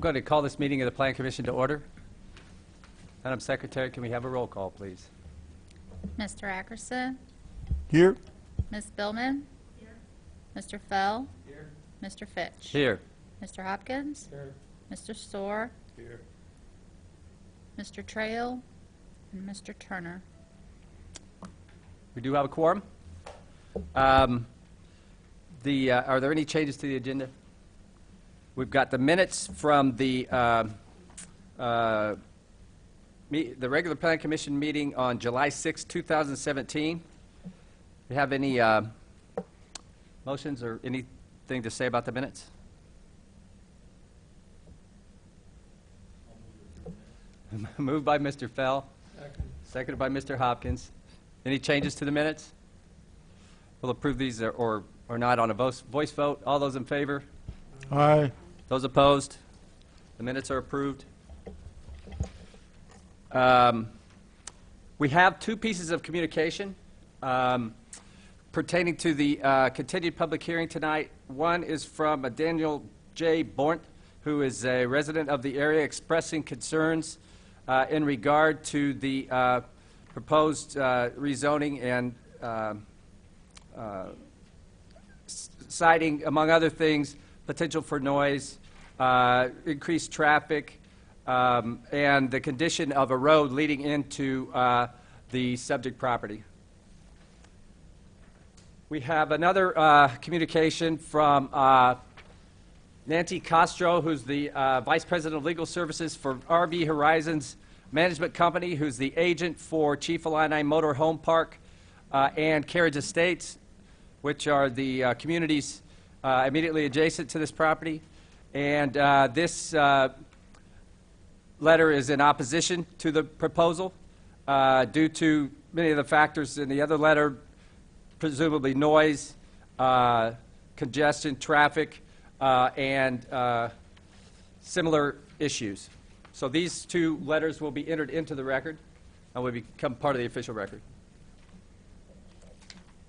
I'm going to call this meeting of the Plan Commission to order. Madam Secretary, can we have a roll call, please? Mr. Ackerson? Here. Ms. Billman? Here. Mr. Fell? Here. Mr. Fitch? Here. Mr. Hopkins? Here. Mr. Storr? Here. Mr. Trail? And Mr. Turner. We do have a quorum. Are there any changes to the agenda? We've got the minutes from the regular Plan Commission meeting on July 6, 2017. Do you have any motions or anything to say about the minutes? Moved by Mr. Fell. Seconded by Mr. Hopkins. Any changes to the minutes? We'll approve these or not on a voice vote. All those in favor? Aye. Those opposed? The minutes are approved. We have two pieces of communication pertaining to the continued public hearing tonight. One is from Daniel J. Bornt, who is a resident of the area, expressing concerns in regard to the proposed rezoning and citing, among other things, potential for noise, increased traffic, and the condition of a road leading into the subject property. We have another communication from Nancy Castro, who's the Vice President of Legal Services for RV Horizons Management Company, who's the agent for Chief Illini Motor Home Park and Carriage Estates, which are the communities immediately adjacent to this property. And this letter is in opposition to the proposal due to many of the factors in the other letter, presumably noise, congestion, traffic, and similar issues. So these two letters will be entered into the record and will become part of the official record.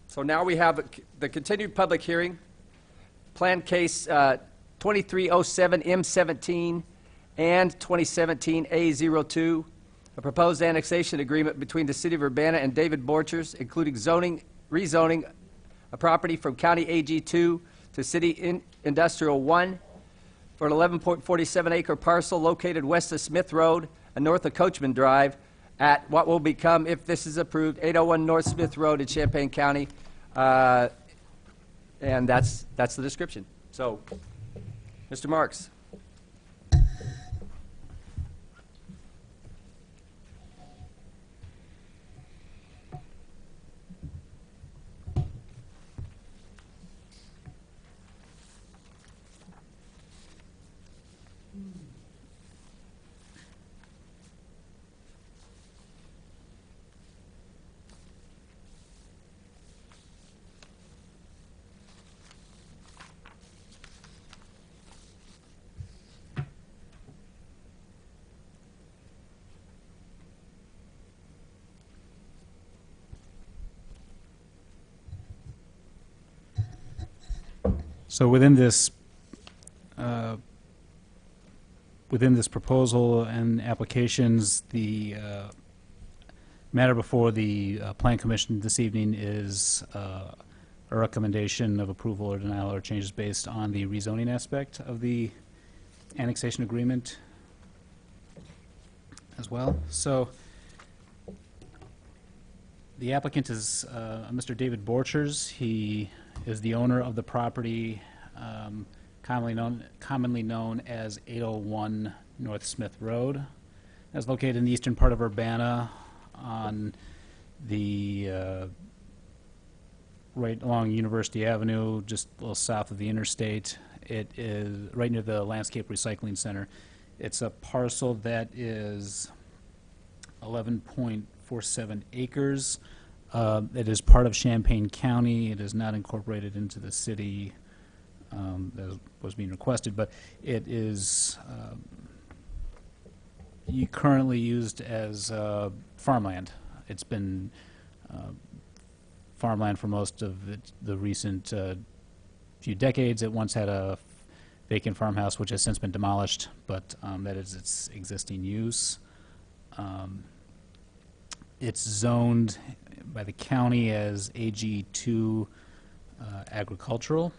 So now we have the continued public hearing, Plan Case 2307M17 and 2017A02, a proposed annexation agreement between the City of Urbana and David Borchers, including rezoning a property from County AG 2 to City Industrial 1 for an 11.47-acre parcel located west of Smith Road and north of Coachman Drive at what will become, if this is approved, 801 North Smith Road in Champaign County. And that's the description. So, Mr. Marks. So within this proposal and applications, the matter before the Plan Commission this evening is a recommendation of approval or denial or changes based on the rezoning aspect of the annexation agreement as well. So the applicant is Mr. David Borchers. He is the owner of the property commonly known as 801 North Smith Road. It's located in the eastern part of Urbana on the right along University Avenue, just a little south of the interstate. It is right near the Landscape Recycling Center. It's a parcel that is 11.47 acres. It is part of Champaign County. It is not incorporated into the city as was being requested, but it is currently used as farmland. It's been farmland for most of the recent few decades. It once had vacant farmhouse, which has since been demolished, but that is its existing use. It's zoned by the county as AG2 agricultural.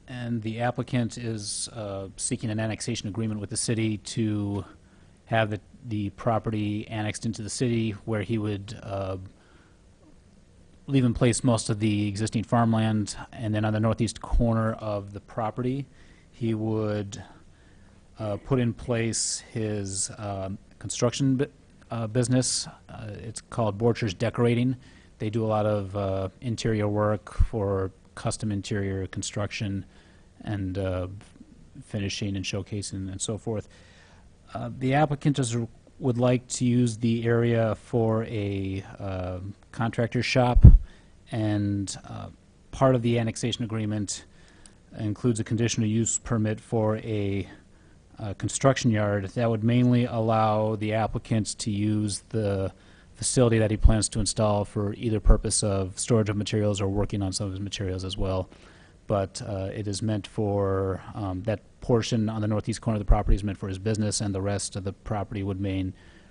And the applicant is seeking an annexation agreement with the city to have the property annexed into the city, where he would leave in place most of the existing farmland, and then on the northeast corner of the property, he would put in place his construction business. It's called Borchers Decorating. They do a lot of interior work for custom interior construction and finishing and showcasing and so forth. The applicant would like to use the area for a contractor shop, and part of the annexation agreement includes a conditional use permit for a construction yard that would mainly allow the applicant to use the facility that he plans to install for either purpose of storage of materials or working on some of his materials as well. But it is meant for, that portion on the northeast corner of the property is meant for his business, and the rest of the property would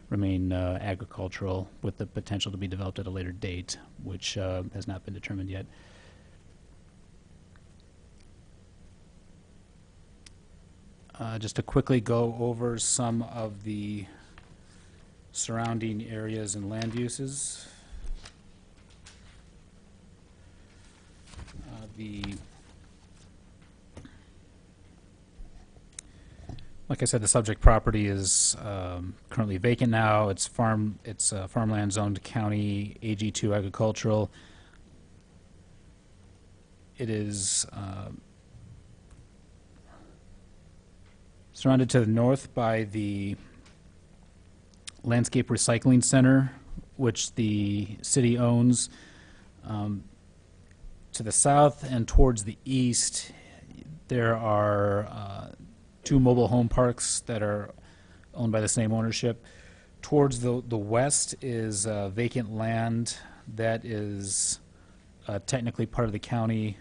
remain agricultural, with the potential to be developed at a later date, which has not been determined yet. Just to quickly go over some of the surrounding areas and land uses. Like I said, the subject property is currently vacant now. It's farmland zoned county AG2 agricultural. It is surrounded to the north by the Landscape Recycling Center, which the city owns. To the south and towards the east, there are two mobile home parks that are owned by the same ownership. Towards the west is vacant land that is technically part of the county.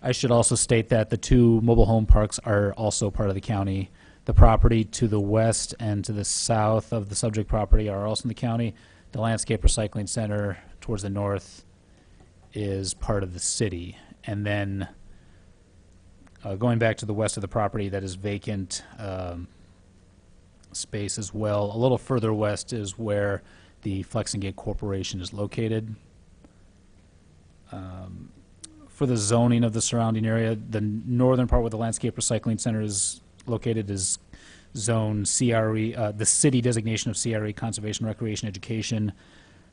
I should also state that the two mobile home parks are also part of the county. The property to the west and to the south of the subject property are also in the county. The Landscape Recycling Center towards the north is part of the city. And then going back to the west of the property, that is vacant space as well. A little further west is where the Flexingate Corporation is located. For the zoning of the surrounding area, the northern part where the Landscape Recycling Center is located is zone CRE, the city designation of CRE, Conservation, Recreation, Education.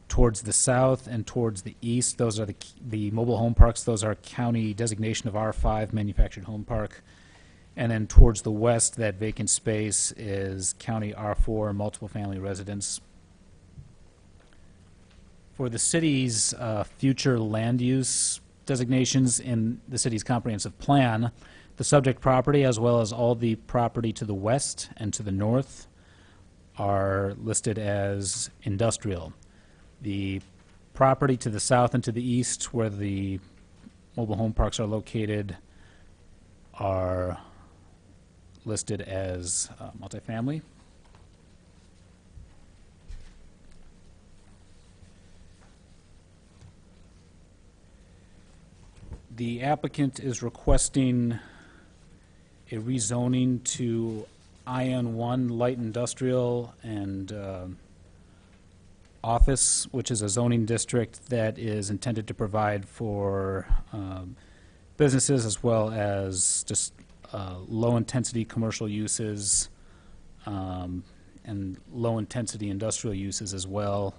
Towards the south and towards the east, those are the mobile home parks. Those are county designation of R5, Manufactured Home Park. And then towards the west, that vacant space is county R4, Multiple Family Residence. For the city's future land use designations in the city's comprehensive plan, the subject property, as well as all the property to the west and to the north, are listed as industrial. The property to the south and to the east, where the mobile home parks are located, are listed as multifamily. The applicant is requesting a rezoning to IN1 light industrial and office, which is a zoning district that is intended to provide for businesses as well as just low-intensity commercial uses and low-intensity industrial uses as well,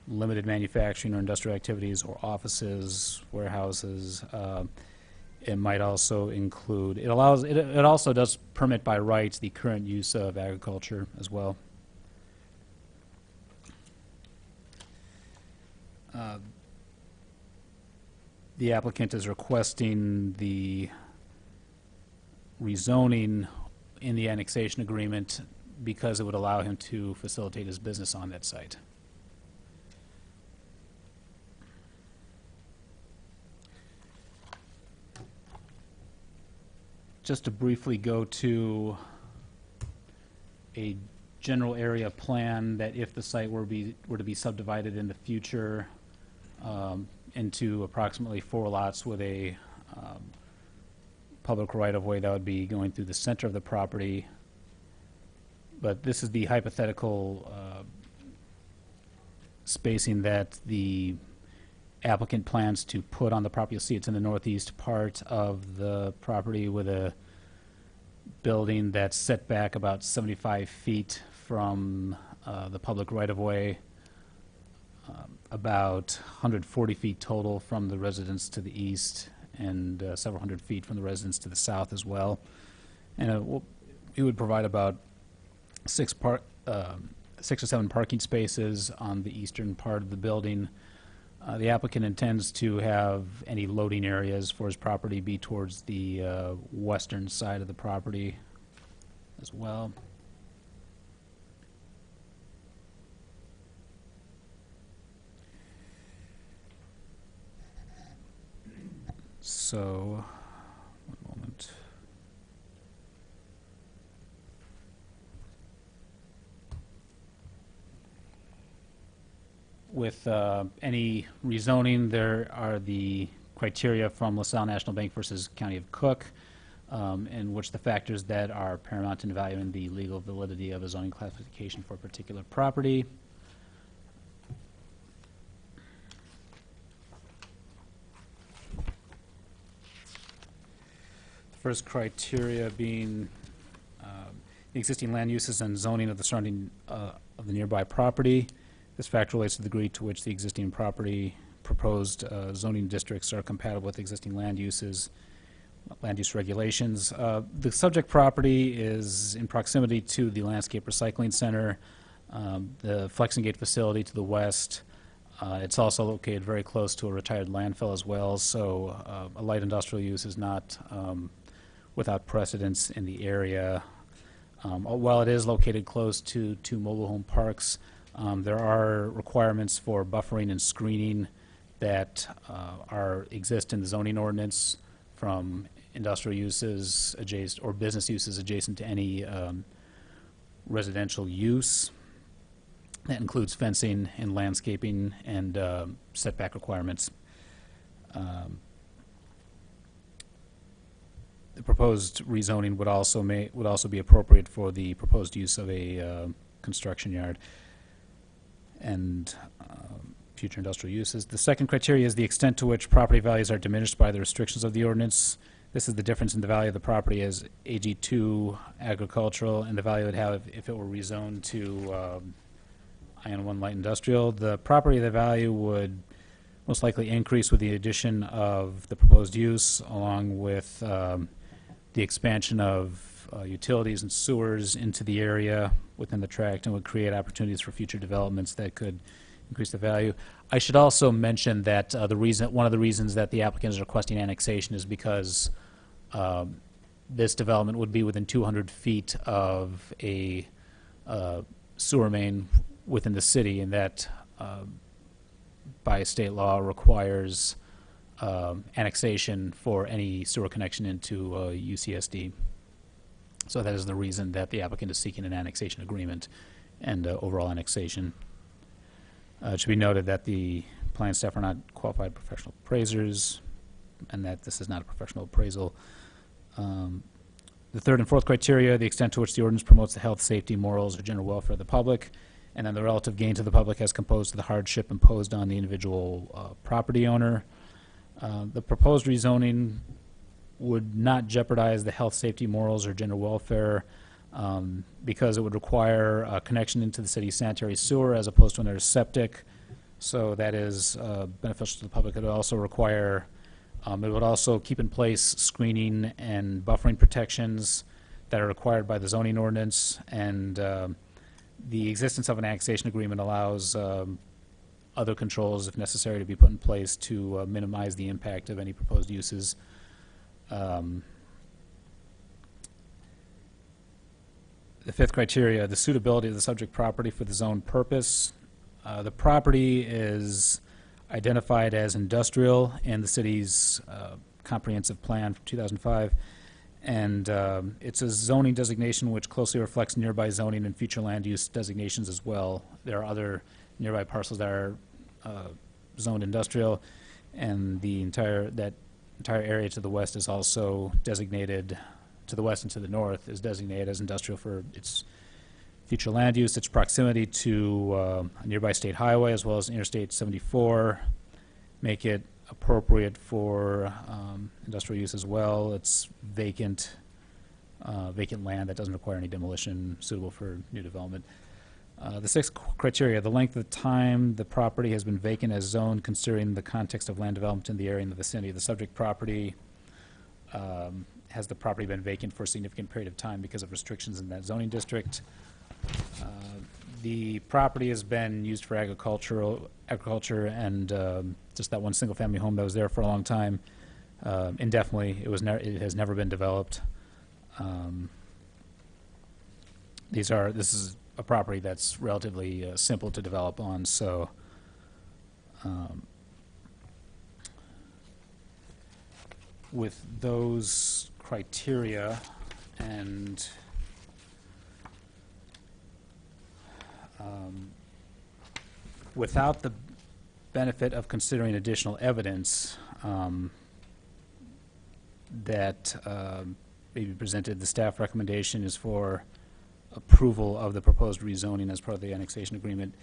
limited manufacturing or industrial activities or offices, warehouses. It might also include, it also does permit by right the current use of agriculture as well. The applicant is requesting the rezoning in the annexation agreement because it would allow him to facilitate his business on that site. just to briefly go to a general area plan that if the site were to be subdivided in the future into approximately 4 lots with a public right-of-way that would be going through the center of the property. But this is the hypothetical spacing that the applicant plans to put on the property. You'll see it's in the northeast part of the property with a building that's set back about 75 feet from the public right-of-way, about 140 feet total from the residence to the east, and several hundred feet from the residence to the south as well. And it would provide about 6 or 7 parking spaces on the eastern part of the building. The applicant intends to have any loading areas for his property be towards the western side of the property as well. So, one moment. With any rezoning, there are the criteria from LaSalle National Bank versus County of Cook, in which the factors that are paramount in evaluating the legal validity of a zoning classification for a particular property. The first criteria being the existing land uses and zoning of the surrounding of the nearby property. This factor relates to the degree to which the existing property proposed zoning districts are compatible with existing land uses, land use regulations. The subject property is in proximity to the Landscape Recycling Center, the Flexingate facility to the west. It's also located very close to a retired landfill as well, so a light industrial use is not without precedence in the area. While it is located close to two mobile home parks, there are requirements for buffering and screening that exist in the zoning ordinance from industrial uses adjacent or business uses adjacent to any residential use. That includes fencing and landscaping and setback requirements. The proposed rezoning would also be appropriate for the proposed use of a construction yard and future industrial uses. The second criteria is the extent to which property values are diminished by the restrictions of the ordinance. This is the difference in the value of the property as AG2 agricultural and the value it would have if it were rezoned to IN1 light industrial. The property value would most likely increase with the addition of the proposed use, along with the expansion of utilities and sewers into the area within the tract, and would create opportunities for future developments that could increase the value. I should also mention that one of the reasons that the applicant is requesting annexation is because this development would be within 200 feet of a sewer main within the city, and that by state law requires annexation for any sewer connection into UCSD. So that is the reason that the applicant is seeking an annexation agreement and overall annexation. It should be noted that the plan staff are not qualified professional appraisers and that this is not a professional appraisal. The third and fourth criteria, the extent to which the ordinance promotes the health, safety, morals, or general welfare of the public, and then the relative gain to the public as composed to the hardship imposed on the individual property owner. The proposed rezoning would not jeopardize the health, safety, morals, or general welfare because it would require a connection into the city's sanitary sewer as opposed to another septic. So that is beneficial to the public. It would also require, it would also keep in place screening and buffering protections that are required by the zoning ordinance, and the existence of an annexation agreement allows other controls, if necessary, to be put in place to minimize the impact of any proposed uses. The fifth criteria, the suitability of the subject property for the zone purpose. The property is identified as industrial in the city's comprehensive plan from 2005, And it's a zoning designation which closely reflects nearby zoning and future land use designations as well. There are other nearby parcels that are zoned industrial, and that entire area to the west is also designated, to the west and to the north, is designated as industrial for its future land use, its proximity to a nearby state highway as well as Interstate 74, make it appropriate for industrial use as well. It's vacant land that doesn't require any demolition, suitable for new development. The sixth criteria, the length of time the property has been vacant as zoned, considering the context of land development in the area and the vicinity of the subject property. Has the property been vacant for a significant period of time because of restrictions in that zoning district? The property has been used for agriculture and just that one single-family home that was there for a long time, indefinitely. It has never been developed. This is a property that's relatively simple to develop on, so with those criteria and without the benefit of considering additional evidence that may be presented, the staff recommendation is for approval of the proposed rezoning as part of the annexation agreement.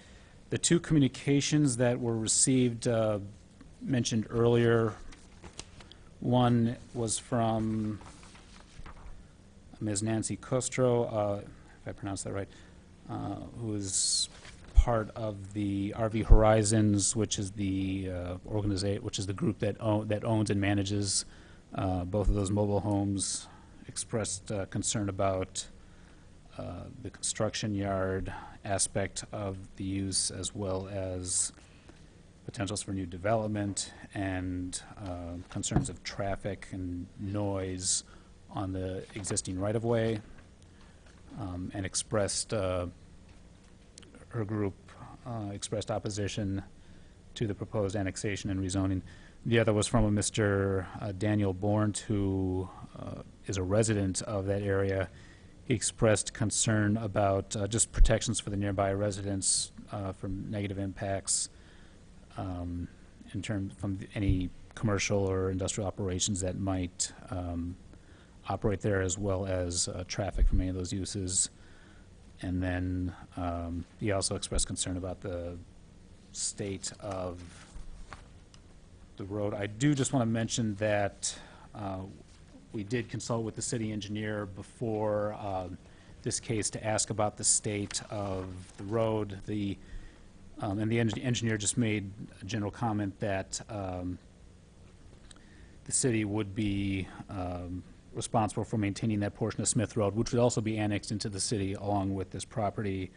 The two communications that were received mentioned earlier, one was from Ms. Nancy Costro, if I pronounced that right, who is part of the RV Horizons, which is the group that owns and manages both of those mobile homes. Expressed concern about the construction yard aspect of the use, as well as potentials for new development and concerns of traffic and noise on the existing right-of-way, and expressed her group expressed opposition to the proposed annexation and rezoning. The other was from a Mr. Daniel Bornt, who is a resident of that area. He expressed concern about just protections for the nearby residents from negative impacts in terms from any commercial or industrial operations that might operate there, as well as traffic from any of those uses. And then he also expressed concern about the state of the road. I do just want to mention that we did consult with the city engineer before this case to ask about the state of the road. And the engineer just made a general comment that the city would be responsible for maintaining that portion of Smith Road, which would also be annexed into the city along with this property.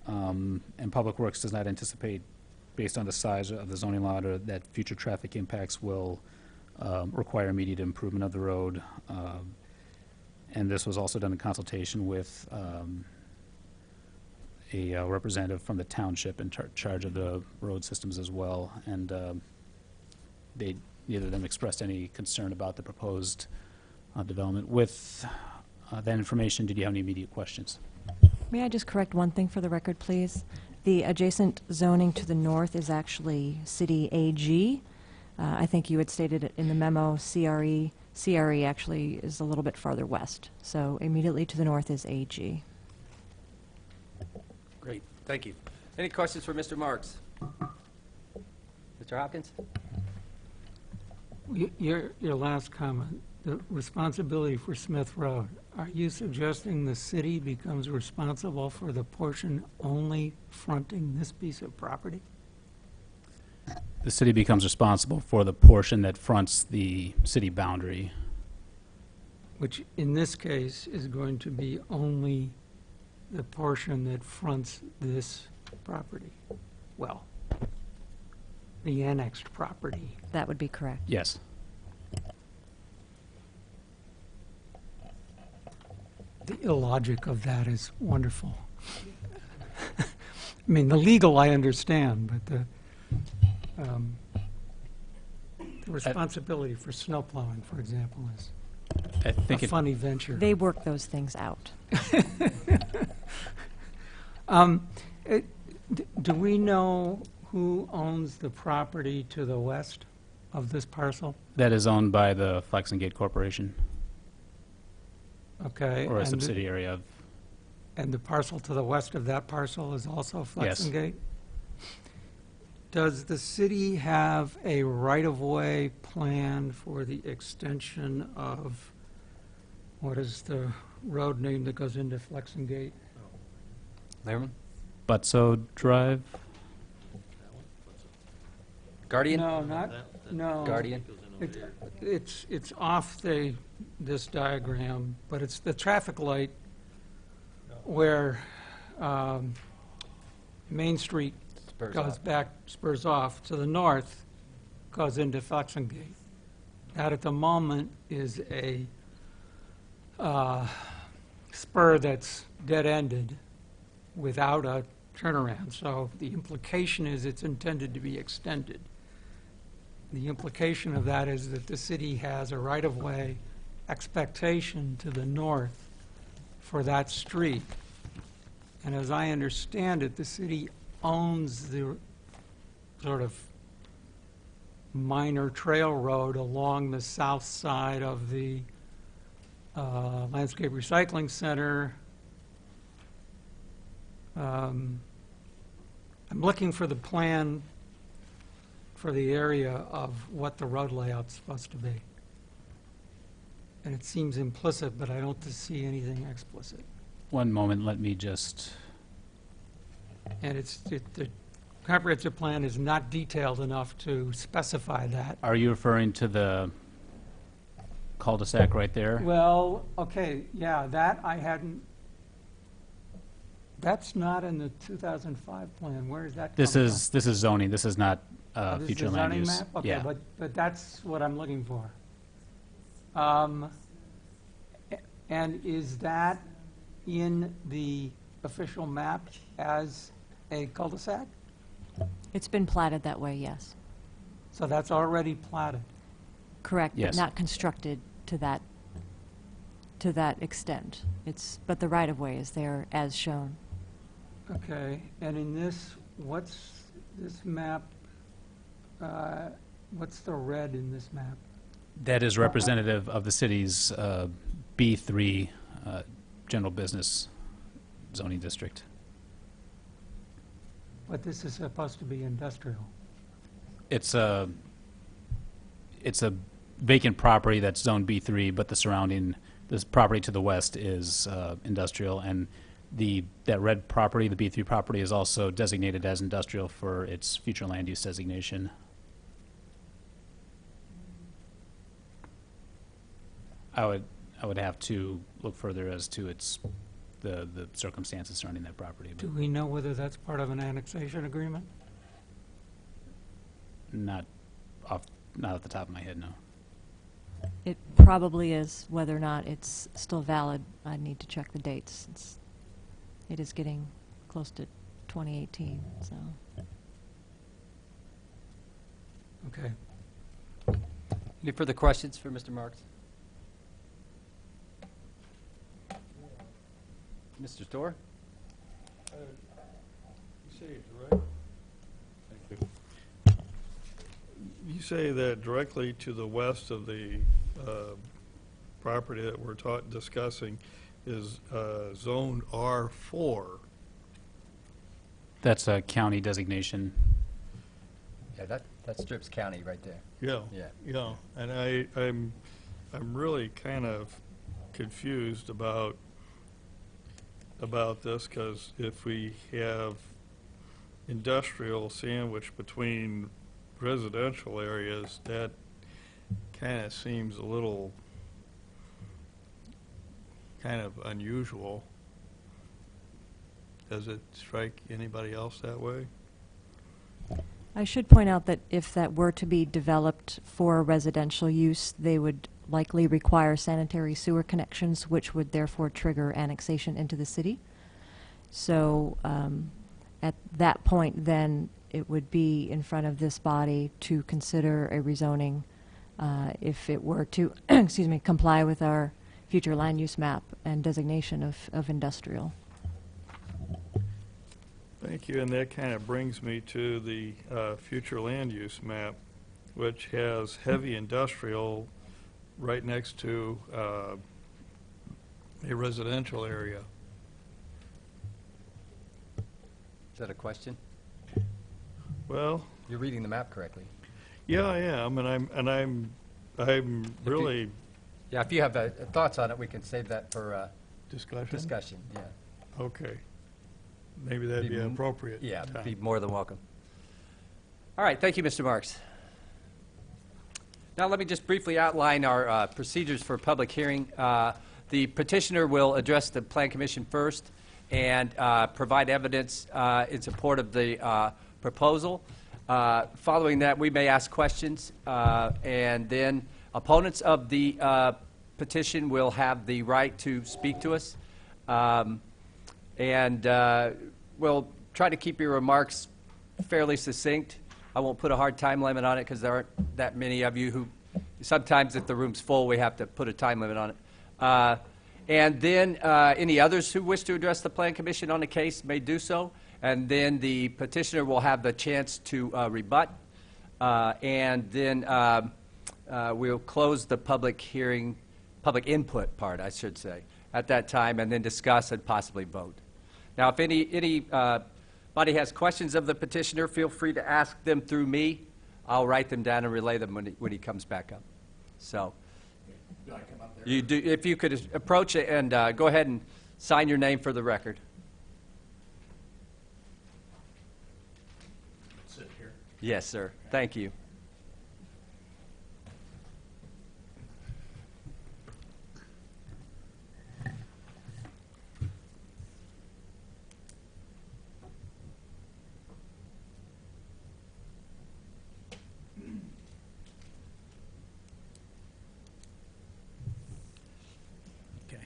And Public Works does not anticipate, based on the size of the zoning lot, or that future traffic impacts will require immediate improvement of the road. And this was also done in consultation with a representative from the township in charge of the road systems as well. And neither of them expressed any concern about the proposed development. With that information, did you have any immediate questions? May I just correct one thing for the record, please? The adjacent zoning to the north is actually City AG. I think you had stated it in the memo, CRE. CRE actually is a little bit farther west. So immediately to the north is AG. Great, thank you. Any questions for Mr. Marks? Mr. Hopkins? Your last comment, the responsibility for Smith Road, are you suggesting the city becomes responsible for the portion only fronting this piece of property? The city becomes responsible for the portion that fronts the city boundary. Which in this case is going to be only the portion that fronts this property. Well, the annexed property. That would be correct. Yes. The illogic of that is wonderful. I mean, the legal I understand, but the responsibility for snow plowing, for example, is I think a it, funny venture. They work those things out. Do we know who owns the property to the west of this parcel? that is owned by the Flex and Gate Corporation, Okay. or a and- subsidiary of. And the parcel to the west of that parcel is also Flex Yes. and Gate? Does the city have a right-of-way plan for the extension of, what is the road name that goes into Flex and Gate? Lehrman? Butso Drive? Guardian? No. Guardian? It's off this diagram, but it's the traffic light where Main Street Spurs goes off. back, spurs off to the north, goes into Flexion Gate. That at the moment is a spur that's dead-ended without a turnaround. So the implication is it's intended to be extended. The implication of that is that the city has a right-of-way expectation to the north for that street. And as I understand it, the city owns the sort of minor trail road along the south side of the Landscape Recycling Center. I'm looking for the plan for the area of what the road layout's supposed to be. And it seems implicit, but I don't see anything explicit. One moment, let me just, And the comprehensive plan is not detailed enough to specify that. are you referring to the cul-de-sac right there? Well, okay, yeah, that I hadn't, that's not in the 2005 plan. Where is that This coming is zoning, this is not from? This is future the land zoning use. map? Okay, Yeah. but that's what I'm looking for. And is that in the official map as a cul-de-sac? It's been platted that way, yes. So that's already platted. Correct, but Yes. not constructed to that extent. But the right-of-way is there as shown. Okay, and in this, what's this map, what's the red in this map? That is representative of the city's B3 general business zoning district. But this is supposed to be industrial. It's a vacant property that's zone B3, but this property to the west is industrial, and that red property, the B3 property, is also designated as industrial for its future land use designation. I would have to look further as to the circumstances surrounding that property, Do but we know whether that's part of an annexation agreement? not off the top of my head, no. It probably is. Whether or not it's still valid, I'd need to check the dates, since it is getting close to 2018, so. Okay. Any further questions for Mr. Marks? Mr. Storr? You say that directly to the west of the property that we're discussing is zoned R4. That's a county designation. Yeah, that strips county right there. Yeah. Yeah. Yeah, and I'm really kind of confused about this, because if we have industrial sandwiched between residential areas, that kind of seems a little kind of unusual. Does it strike anybody else that way? I should point out that if that were to be developed for residential use, they would likely require sanitary sewer connections, which would therefore trigger annexation into the city. So at that point, then, it would be in front of this body to consider a rezoning if it were to, excuse me, comply with our future land use map and designation of industrial. Thank you, and that kind of brings me to the future land use map, which has heavy industrial right next to a residential area. Is that a question? Well, You're reading the map correctly. yeah, I am, and I'm really Yeah, if you have thoughts on it, we can save that for discussion. discussion, yeah. Okay, maybe that'd be appropriate. Yeah, time. be more than welcome. All right, thank you, Mr. Marks. Now, let me just briefly outline our procedures for public hearing. The petitioner will address the Plan Commission first and provide evidence in support of the proposal. Following that, we may ask questions, and then opponents of the petition will have the right to speak to us. And we'll try to keep your remarks fairly succinct. I won't put a hard time limit on it because there aren't that many of you who, sometimes if the room's full, we have to put a time limit on it. And then any others who wish to address the Plan Commission on the case may do so. And then the petitioner will have the chance to rebut. And then we'll close the public hearing, public input part, I should say, at that time, and then discuss and possibly vote. Now, if anybody has questions of the petitioner, feel free to ask them through me. I'll write them down and relay them when he comes back up. So, you do, if you could approach it and go ahead and sign your name for the record. Sit here. Yes, sir. Thank you. Okay.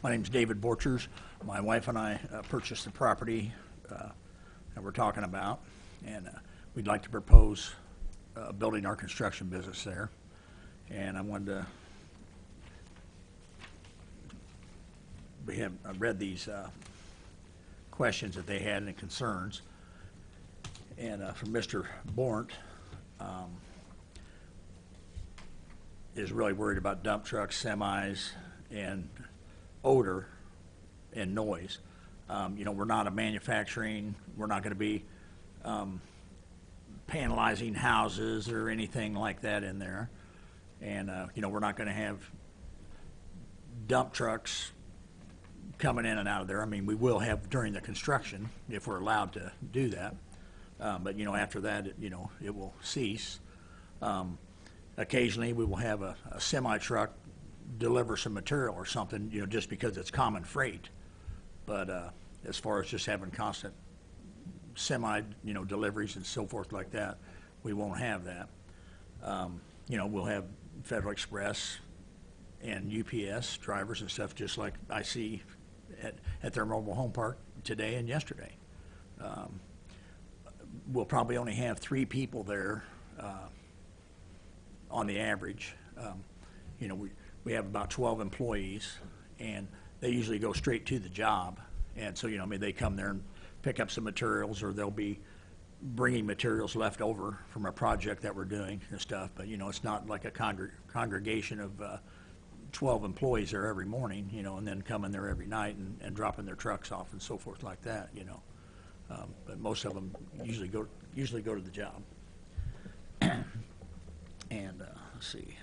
My name's David Borchers. My wife and I purchased the property that we're talking about, and we'd like to propose building our construction business there. And I wanted to, I read these questions that they had and concerns. And from Mr. Bornt, is really worried about dump trucks, semis, and odor and noise. We're not a manufacturing, we're not going to be panelizing houses or anything like that in there. And, we're not going to have dump trucks coming in and out of there. I mean, we will have during the construction if we're allowed to do that. But, after that, it will cease. Occasionally, we will have a semi-truck deliver some material or something, just because it's common freight. But as far as just having constant semi, deliveries and so forth like that, we won't have that. We'll have Federal Express and UPS drivers and stuff, just like I see at their mobile home park today and yesterday. We'll probably only have 3 people there on the average. We have about 12 employees, and they usually go straight to the job. And so, they come there and pick up some materials, or they'll be bringing materials left over from a project that we're doing and stuff. But, it's not like a congregation of 12 employees there every morning, and then coming there every night and dropping their trucks off and so forth like that, But most of them usually go to the job. And let's see.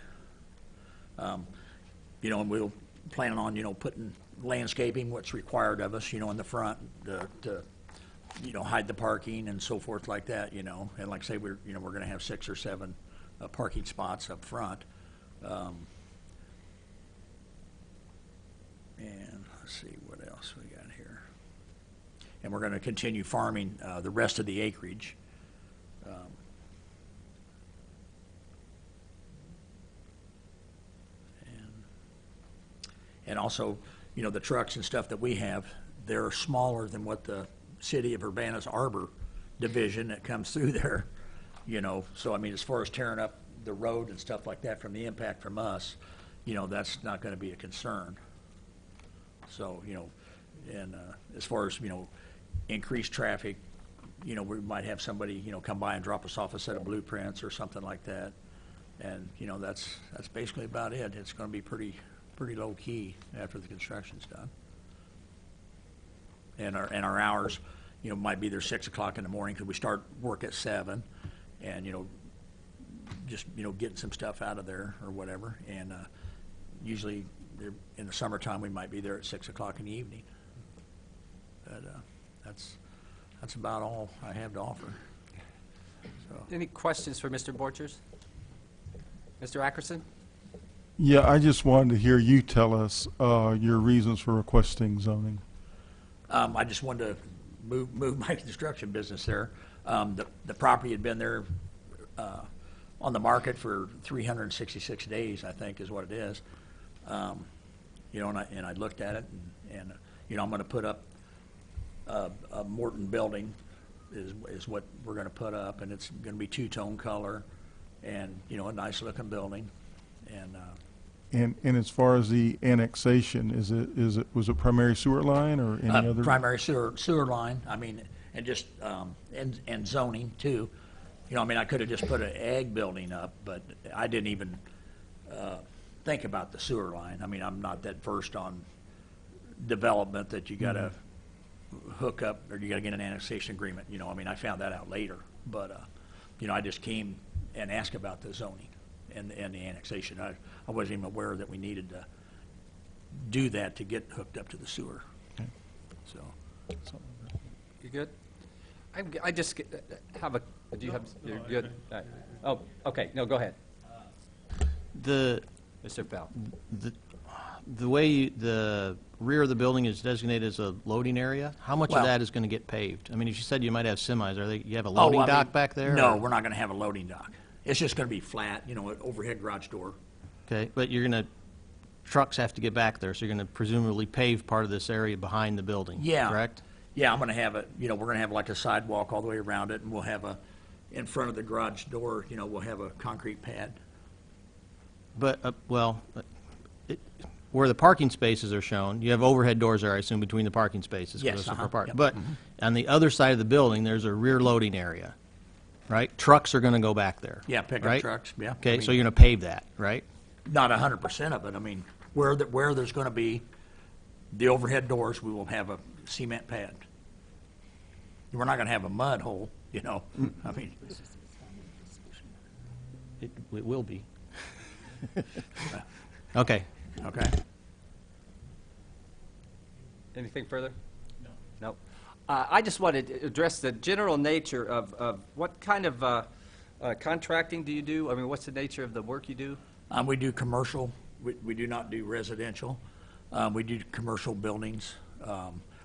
And we'll plan on, putting landscaping, what's required of us, in the front to hide the parking and so forth like that, And like I say, we're going to have 6 or 7 parking spots up front. And let's see what else we got here. And we're going to continue farming the rest of the acreage. And also, the trucks and stuff that we have, they're smaller than what the city of Urbana's Arbor division that comes through there, So, I mean, as far as tearing up the road and stuff like that from the impact from us, you know, that's not gonna be a concern. So, you know, and, as far as, you know, increased traffic, you know, we might have somebody, you know, come by and drop us off a set of blueprints or something like that. And, you know, that's basically about it. It's gonna be pretty low key after the construction's done. And our hours, you know, might be there 6 o'clock in the morning, because we start work at 7, and, you know, just, you know, getting some stuff out of there or whatever. And, usually, in the summertime, we might be there at 6 o'clock in the evening. But, that's about all I have to offer. So, Any questions for Mr. Borchers? Mr. Ackerson? Yeah, I just wanted to hear you tell us your reasons for requesting zoning. I just wanted to move my construction business there. The property had been there on the market for 366 days, I think, is what it is. You know, and I looked at it, and you know, I'm going to put up a Morton building is what we're going to put up, and it's going to be two-tone color, and, you know, a nice-looking building, and And as far as the annexation, was it primary sewer line or any other? primary sewer line, I mean, and just, and zoning too. You know, I mean, I could have just put an ag building up, but I didn't even think about the sewer line. I mean, I'm not that versed on development that you gotta hook up, or you gotta get an annexation agreement, you know, I mean, I found that out later. But, you know, I just came and asked about the zoning and the annexation. I wasn't even aware that we needed to do that to get hooked up to the sewer. Okay. So, You good? I just have a, do you have, you're good? All right. Oh, okay, no, go ahead, The, Mr. Bell. the way the rear of the building is designated as a loading area, how much Well- of that is going to get paved? I mean, as you said, you might have semis. You have a Oh, loading I mean, dock back there? No, or- we're not gonna have a loading dock. It's just gonna be flat, you know, an overhead garage door. Okay, but trucks have to get back there, so you're going to presumably pave part of this area behind the building, Yeah. correct? Yeah, I'm gonna have it, you know, we're gonna have like a sidewalk all the way around it, and we'll have in front of the garage door, you know, we'll have a concrete pad. But, where the parking spaces are shown, you have overhead doors there, I assume, between the parking spaces. 'cause Yes, those are for uh-huh, park- yep, But on the other side of the building, there's a rear loading area, right? Trucks are going to go back there. Yeah, pickup right? trucks, yeah. I Okay, mean, so you're going to pave that, right? Not 100% of it, I mean, where there's gonna be the overhead doors, we will have a cement pad. We're not gonna have a mud hole, you know, I mean, It will be. Okay. okay. Anything further? No. No. I just wanted to address the general nature of what kind of contracting do you do? I mean, what's the nature of the work you do? We do commercial, we do not do residential. We do commercial buildings.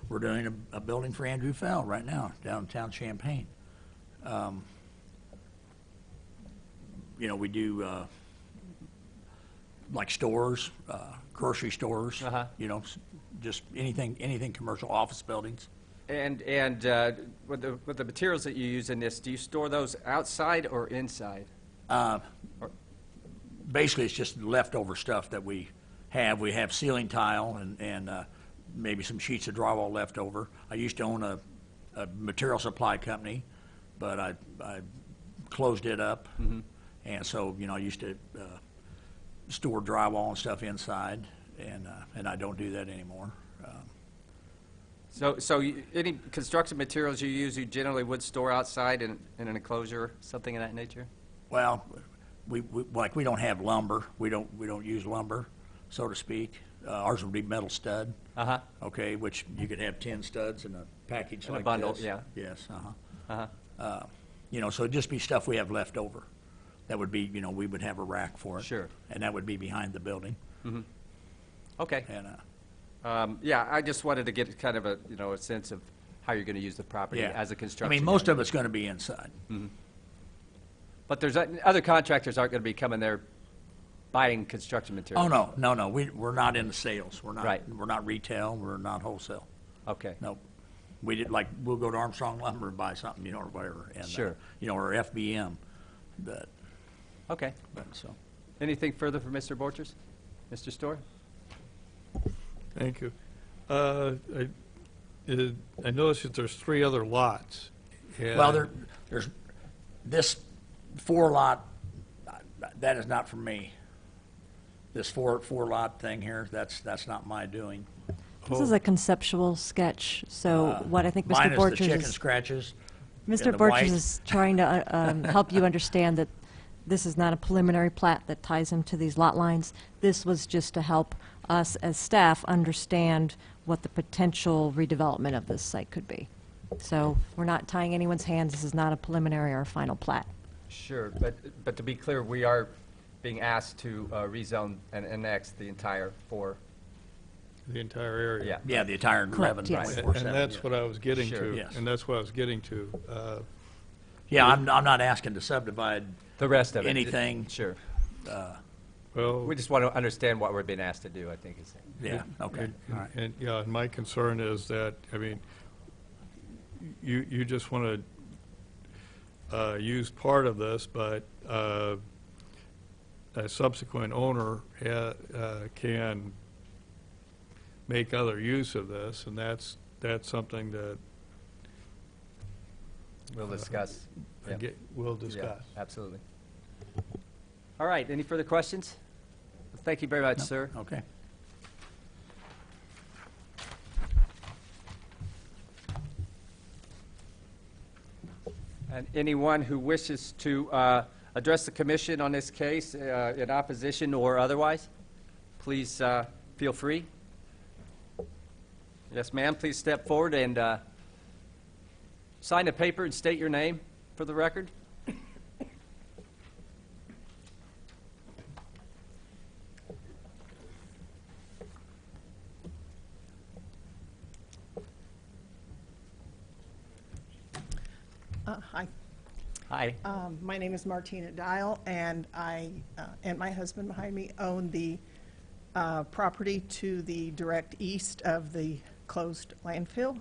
We're doing a building for Andrew Fell right now, downtown Champaign. You know, we do, like stores, grocery stores, Uh-huh. you know, just anything commercial, office buildings. And with the materials that you use in this, do you store those outside or inside? Basically, it's just leftover stuff that we have. We have ceiling tile and maybe some sheets of drywall left over. I used to own a material supply company, but I closed it up. And so, you know, I used to store drywall and stuff inside, and I don't do that anymore. So any construction materials you use, you generally would store outside in an enclosure, something of that nature? Well, we don't have lumber. We don't use lumber, so to speak. Ours would be metal stud. Uh-huh. Okay, which you could have 10 studs in a package In a like bundle, this. yeah. Yes, Uh-huh. you know, so it'd just be stuff we have left over. That would be, you know, we would have a rack for it. Sure. And that would be behind the building. Okay. And, Yeah, I just wanted to get kind of a, you know, a sense of how you're going to use the property yeah. as a construction. I mean, most yard. of it's gonna be inside. But there's, other contractors aren't going to be coming there buying construction materials? Oh, no, we're not in the sales. We're not. Right. We're not retail, we're not wholesale. Okay. Nope. We did, like, we'll go to Armstrong Lumber and buy something, you know, or whatever. And, Sure. you know, or FBM, but, Okay. but so. Anything further for Mr. Borchers? Mr. Storr? Thank you. I noticed that there's 3 other lots. Well, and- there's, this 4 lot, that is not for me. This four lot thing here, that's not my doing. This is a conceptual sketch, so what I think Mr. Mine is the Borchers chicken is... scratches. Mr. and the Borchers white. is trying to help you understand that this is not a preliminary plat that ties him to these lot lines. This was just to help us as staff understand what the potential redevelopment of this site could be. So we're not tying anyone's hands. This is not a preliminary or a final plat. Sure, but to be clear, we are being asked to rezone and annex the entire 4. The entire area. Yeah. Yeah, the entire Correct, 11 by yes. 47. And that's what I was getting Sure. to. Yes. And that's what I was getting to. Yeah, I'm not asking to subdivide The rest of it. anything. Sure. Well, We just want to understand what we're being asked to do, I think is. Yeah, okay, and- all right. And, yeah, and my concern is that, I mean, you just want to use part of this, but a subsequent owner can make other use of this, and that's something that We'll discuss. Yeah. we'll Yeah, discuss. absolutely. All right, any further questions? Thank you very much, sir. Okay. And anyone who wishes to address the commission on this case in opposition or otherwise, please feel free. Yes, ma'am, please step forward and sign the paper and state your name for the record. Hi, Hi. my name is Martina Dial, and I and my husband behind me own the property to the direct east of the closed landfill,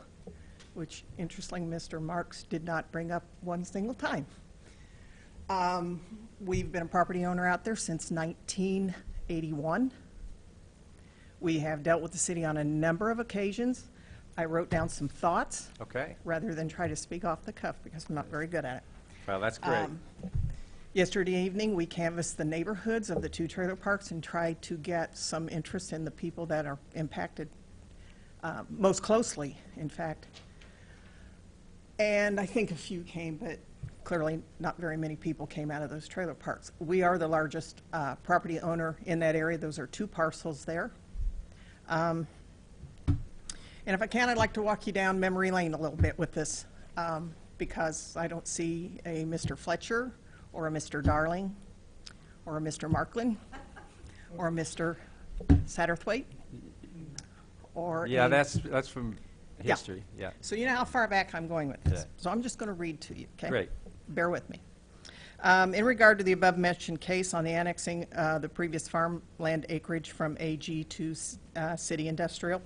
which interestingly, Mr. Marks did not bring up one single time. We've been a property owner out there since 1981. We have dealt with the city on a number of occasions. I wrote down some thoughts Okay. rather than try to speak off the cuff because I'm not very good at it. Well, that's great. Yesterday evening, we canvassed the neighborhoods of the 2 trailer parks and tried to get some interest in the people that are impacted most closely, in fact. And I think a few came, but clearly not very many people came out of those trailer parks. We are the largest property owner in that area. Those are 2 parcels there. And if I can, I'd like to walk you down memory lane a little bit with this, because I don't see a Mr. Fletcher or a Mr. Darling or a Mr. Marklin or a Mr. Satterthwaite or Yeah, a- that's from Yeah. history, yeah. So you know how far back I'm going with this. Yeah. So I'm just going to read to you, okay? Great. Bear with me. In regard to the above-mentioned case on the annexing the previous farmland acreage from AG to city industrial,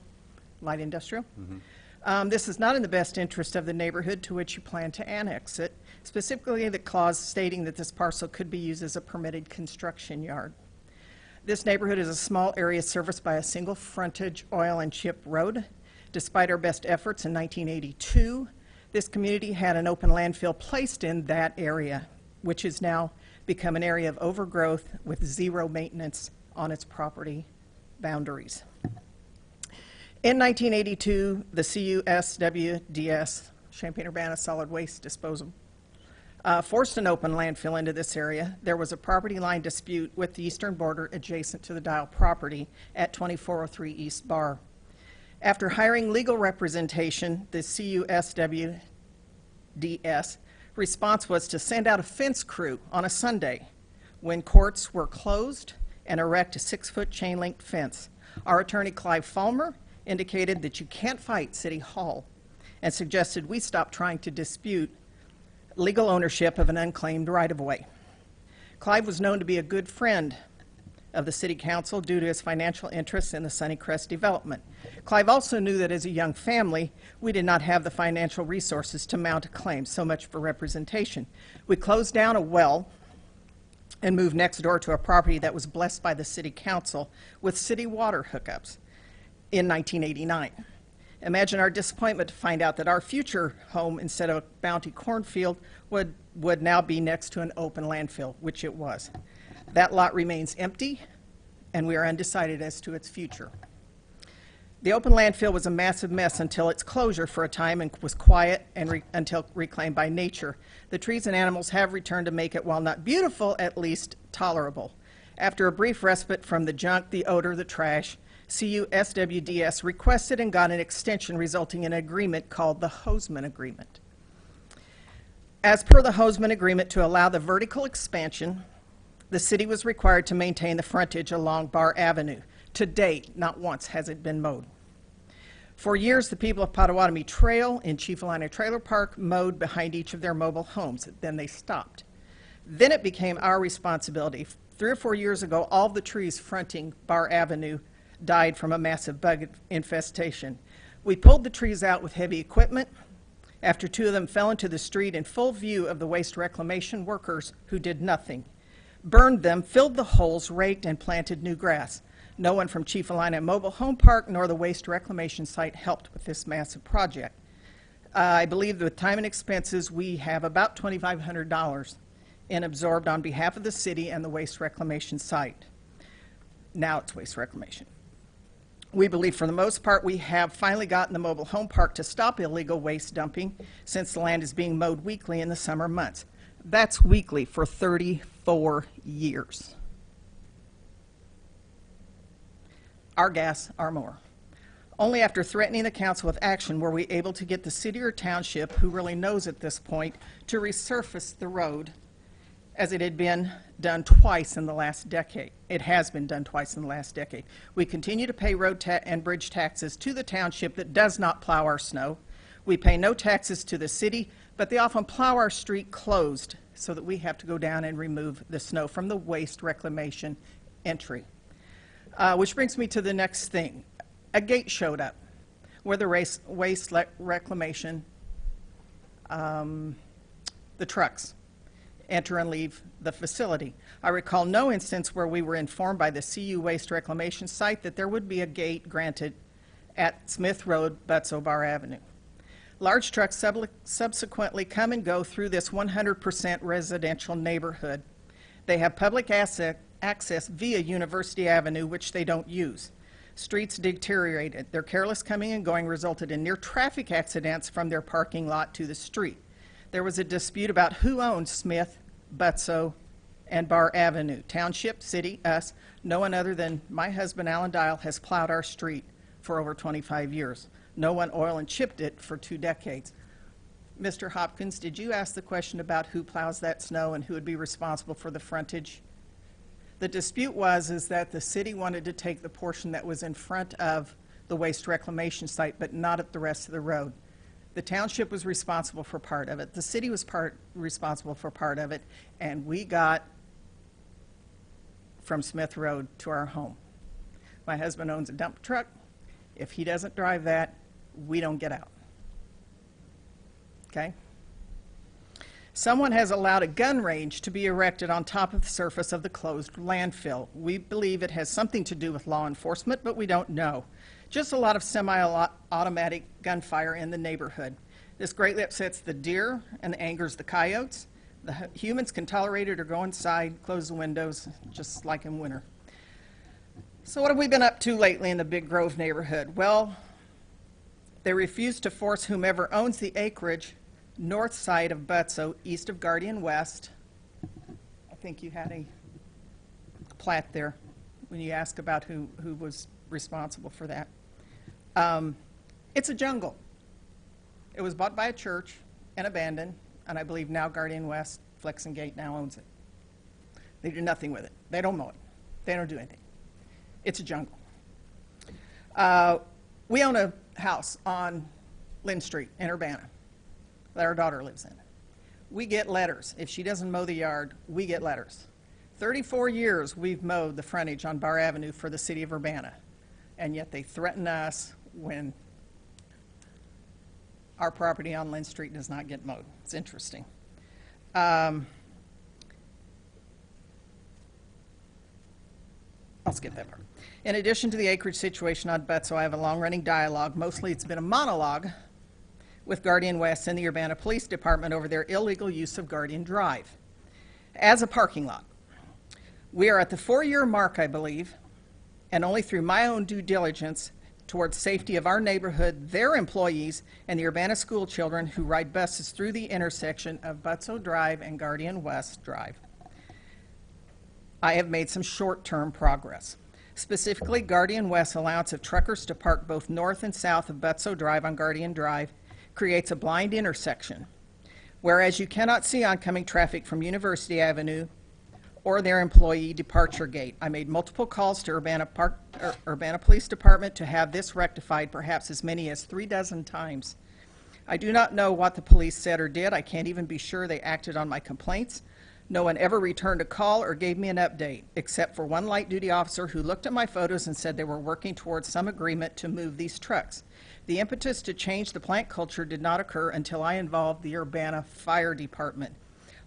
light industrial, this is not in the best interest of the neighborhood to which you plan to annex it, specifically the clause stating that this parcel could be used as a permitted construction yard. This neighborhood is a small area serviced by a single frontage oil and chip road. Despite our best efforts in 1982, this community had an open landfill placed in that area, which has now become an area of overgrowth with 0 maintenance on its property boundaries. In 1982, the CUSWDS, Champaign-Urbana Solid Waste Disposal, forced an open landfill into this area. There was a property line dispute with the eastern border adjacent to the Dial property at 2403 East Bar. After hiring legal representation, the CUSWDS response was to send out a fence crew on a Sunday when courts were closed and erect a 6-foot chain-link fence. Our attorney, Clive Fulmer, indicated that you can't fight City Hall and suggested we stop trying to dispute legal ownership of an unclaimed right-of-way. Clive was known to be a good friend of the City Council due to his financial interests in the Sunnycrest development. Clive also knew that as a young family, we did not have the financial resources to mount a claim, so much for representation. We closed down a well and moved next door to a property that was blessed by the city council with city water hookups in 1989. Imagine our disappointment to find out that our future home, instead of a bounty cornfield, would now be next to an open landfill, which it was. That lot remains empty, and we are undecided as to its future. The open landfill was a massive mess until its closure for a time and was quiet and until reclaimed by nature. The trees and animals have returned to make it, while not beautiful, at least tolerable. After a brief respite from the junk, the odor, the trash, CUSWDS requested and got an extension resulting in an agreement called the Hoseman Agreement. As per the Hoseman Agreement, to allow the vertical expansion, the city was required to maintain the frontage along Bar Avenue. To date, not once has it been mowed. For years, the people of Potawatomi Trail in Chiefalina Trailer Park mowed behind each of their mobile homes. Then they stopped. Then it became our responsibility. 3 or 4 years ago, all the trees fronting Bar Avenue died from a massive bug infestation. We pulled the trees out with heavy equipment after 2 of them fell into the street in full view of the waste reclamation workers who did nothing. Burned them, filled the holes, raked, and planted new grass. No one from Chiefalina Mobile Home Park nor the waste reclamation site helped with this massive project. I believe that with time and expenses, we have about $2,500 in absorbed on behalf of the city and the waste reclamation site. Now it's waste reclamation. We believe for the most part we have finally gotten the mobile home park to stop illegal waste dumping since the land is being mowed weekly in the summer months. That's weekly for 34 years. Our gas, our more. Only after threatening the council with action were we able to get the city or township, who really knows at this point, to resurface the road as it had been done twice in the last decade. It has been done twice in the last decade. We continue to pay road and bridge taxes to the township that does not plow our snow. We pay no taxes to the city, but they often plow our street closed so that we have to go down and remove the snow from the waste reclamation entry. Which brings me to the next thing. A gate showed up where the waste reclamation, the trucks enter and leave the facility. I recall no instance where we were informed by the CU Waste Reclamation site that there would be a gate granted at Smith Road, Butso Bar Avenue. Large trucks subsequently come and go through this 100% residential neighborhood. They have public access via University Avenue, which they don't use. Streets deteriorated. Their careless coming and going resulted in near traffic accidents from their parking lot to the street. There was a dispute about who owned Smith, Butso, and Bar Avenue. Township, city, us. No one other than my husband, Alan Dial, has plowed our street for over 25 years. No one oil and chipped it for 2 decades. Mr. Hopkins, did you ask the question about who plows that snow and who would be responsible for the frontage? The dispute is that the city wanted to take the portion that was in front of the waste reclamation site, but not at the rest of the road. The township was responsible for part of it. The city was responsible for part of it, and we got from Smith Road to our home. My husband owns a dump truck. If he doesn't drive that, we don't get out. Okay? Someone has allowed a gun range to be erected on top of the surface of the closed landfill. We believe it has something to do with law enforcement, but we don't know. Just a lot of semi-automatic gunfire in the neighborhood. This greatly upsets the deer and angers the coyotes. The humans can tolerate it or go inside, close the windows, just like in winter. So what have we been up to lately in the Big Grove neighborhood? Well, they refuse to force whomever owns the acreage north side of Butso, east of Guardian West. I think you had a plat there when you asked about who was responsible for that. It's a jungle. It was bought by a church and abandoned, and I believe now Guardian West, Flex and Gate now owns it. They do nothing with it. They don't mow it. They don't do anything. It's a jungle. We own a house on Lynn Street in Urbana that our daughter lives in. We get letters. If she doesn't mow the yard, we get letters. 34 years we've mowed the frontage on Bar Avenue for the city of Urbana, and yet they threaten us when our property on Lynn Street does not get mowed. It's interesting. I'll skip that part. In addition to the acreage situation on Butzo, I have a long-running dialogue, mostly it's been a monologue, with Guardian West and the Urbana Police Department over their illegal use of Guardian Drive as a parking lot. We are at the 4-year mark, I believe, and only through my own due diligence towards safety of our neighborhood, their employees, and the Urbana school children who ride buses through the intersection of Butzo Drive and Guardian West Drive, I have made some short-term progress. Specifically, Guardian West's allowance of truckers to park both north and south of Butzo Drive on Guardian Drive creates a blind intersection, whereas you cannot see oncoming traffic from University Avenue or their employee departure gate. I made multiple calls to Urbana Police Department to have this rectified, perhaps as many as 36 times. I do not know what the police said or did. I can't even be sure they acted on my complaints. No one ever returned a call or gave me an update, except for one light-duty officer who looked at my photos and said they were working towards some agreement to move these trucks. The impetus to change the plant culture did not occur until I involved the Urbana Fire Department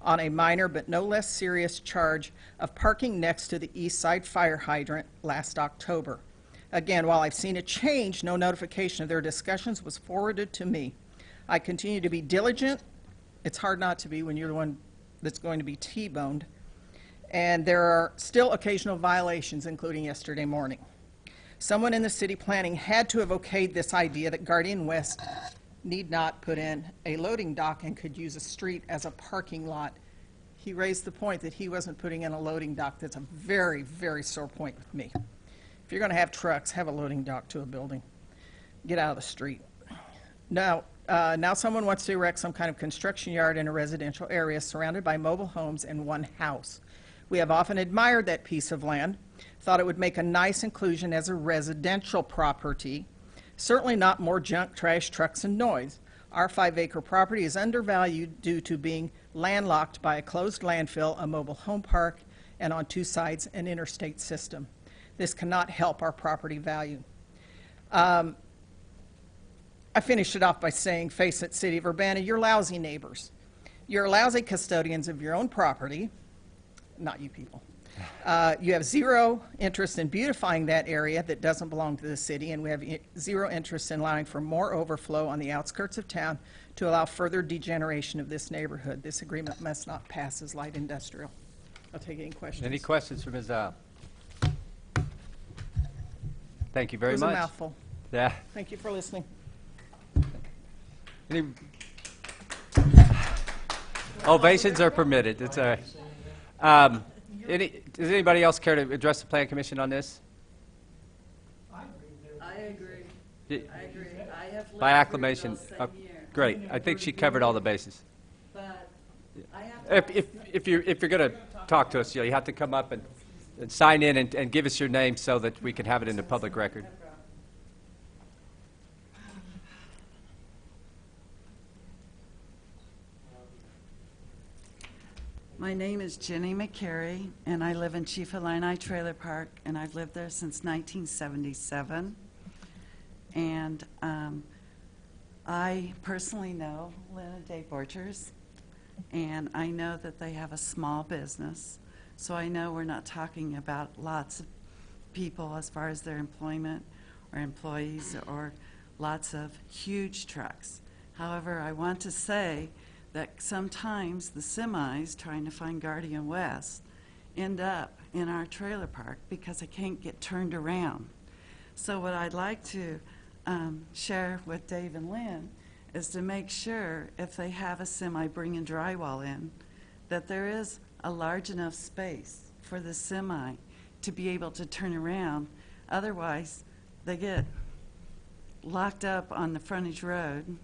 on a minor but no less serious charge of parking next to the east side fire hydrant last October. Again, while I've seen a change, no notification of their discussions was forwarded to me. I continue to be diligent. It's hard not to be when you're the one that's going to be T-boned. And there are still occasional violations, including yesterday morning. Someone in the city planning had to have okayed this idea that Guardian West need not put in a loading dock and could use a street as a parking lot. He raised the point that he wasn't putting in a loading dock. That's a very, very sore point with me. If you're going to have trucks, have a loading dock to a building. Get out of the street. Now someone wants to erect some kind of construction yard in a residential area surrounded by mobile homes and one house. We have often admired that piece of land, thought it would make a nice inclusion as a residential property. Certainly not more junk, trash, trucks, and noise. Our 5-acre property is undervalued due to being landlocked by a closed landfill, a mobile home park, and on 2 sides an interstate system. This cannot help our property value. I finished it off by saying, face it, City of Urbana, you're lousy neighbors. You're lousy custodians of your own property, not you people. You have zero interest in beautifying that area that doesn't belong to the city, and we have zero interest in allowing for more overflow on the outskirts of town to allow further degeneration of this neighborhood. This agreement must not pass as light industrial. I'll take any questions. Any questions for Ms. Zile? Thank you very It was much. a mouthful. Yeah. Thank you for listening. Any ovations are permitted. It's all right. Does anybody else care to address the Plan Commission on this? I agree. Y- I agree. I have lived By acclamation. Greenville same year. Great. I think she covered all the bases. But I have to If you're going to talk to us, you have to come up and sign in and give us your name so that we can have it in the public record. My name is Jenny McCary, and I live in Chief Illini Trailer Park, and I've lived there since 1977. And I personally know Lynn and Dave Borchers, and I know that they have a small business. So I know we're not talking about lots of people as far as their employment or employees or lots of huge trucks. However, I want to say that sometimes the semis trying to find Guardian West end up in our trailer park because they can't get turned around. So what I'd like to share with Dave and Lynn is to make sure if they have a semi bringing drywall in, that there is a large enough space for the semi to be able to turn around. Otherwise, they get locked up on the frontage road.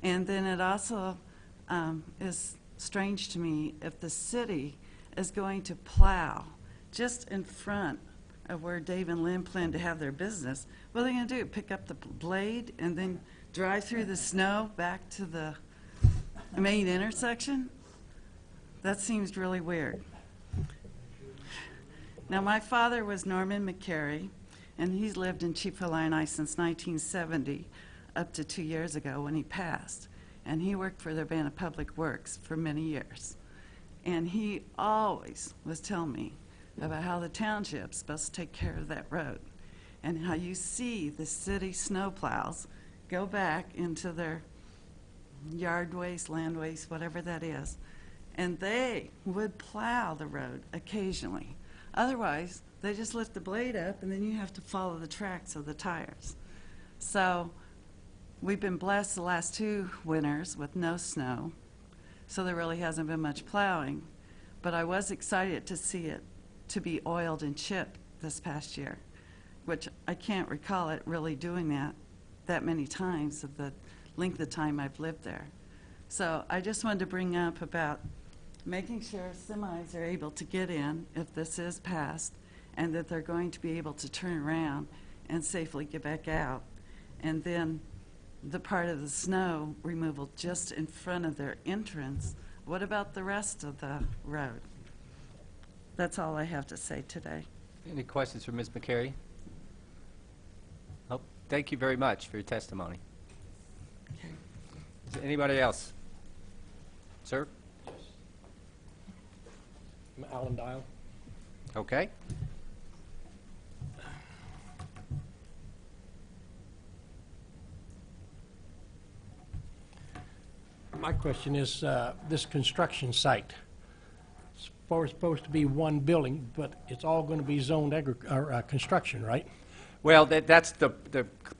And then it also is strange to me if the city is going to plow just in front of where Dave and Lynn plan to have their business. What are they going to do? Pick up the blade and then drive through the snow back to the main intersection? That seems really weird. Now, my father was Norman McCary, and he's lived in Chief Illini since 1970, up to 2 years ago when he passed. And he worked for the Urbana Public Works for many years. And he always was telling me about how the township's supposed to take care of that road, and how you see the city snowplows go back into their yard waste, land waste, whatever that is, and they would plow the road occasionally. Otherwise, they just lift the blade up, and then you have to follow the tracks of the tires. So we've been blessed the last 2 winters with no snow, so there really hasn't been much plowing. But I was excited to see it to be oiled and chipped this past year, which I can't recall it really doing that many times of the length of time I've lived there. So I just wanted to bring up about making sure semis are able to get in if this is passed, and that they're going to be able to turn around and safely get back out. And then the part of the snow removal just in front of their entrance. What about the rest of the road? That's all I have to say today. Any questions for Ms. McCary? Oh, thank you very much for your testimony. Okay. Is there anybody else? Sir? I'm Alan Dial. Okay. My question is, this construction site, it's supposed to be one building, but it's all going to be zoned construction, right? Well, that's the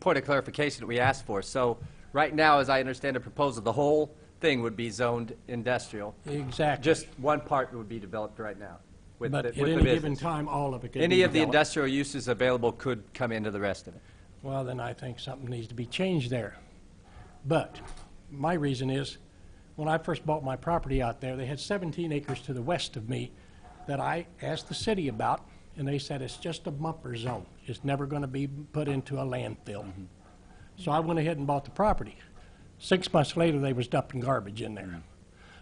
point of clarification that we asked for. So right now, as I understand the proposal, the whole thing would be zoned industrial. Exactly. Just one part would be developed right now. With But the, at with the any given business. time, all of it could be Any of the developed. industrial uses available could come into the rest of it. Well, then I think something needs to be changed there. But my reason is, when I first bought my property out there, they had 17 acres to the west of me that I asked the city about, and they said it's just a bumper zone. It's never going to be put into a landfill. So I went ahead and bought the property. 6 months later, they was dumping garbage in there.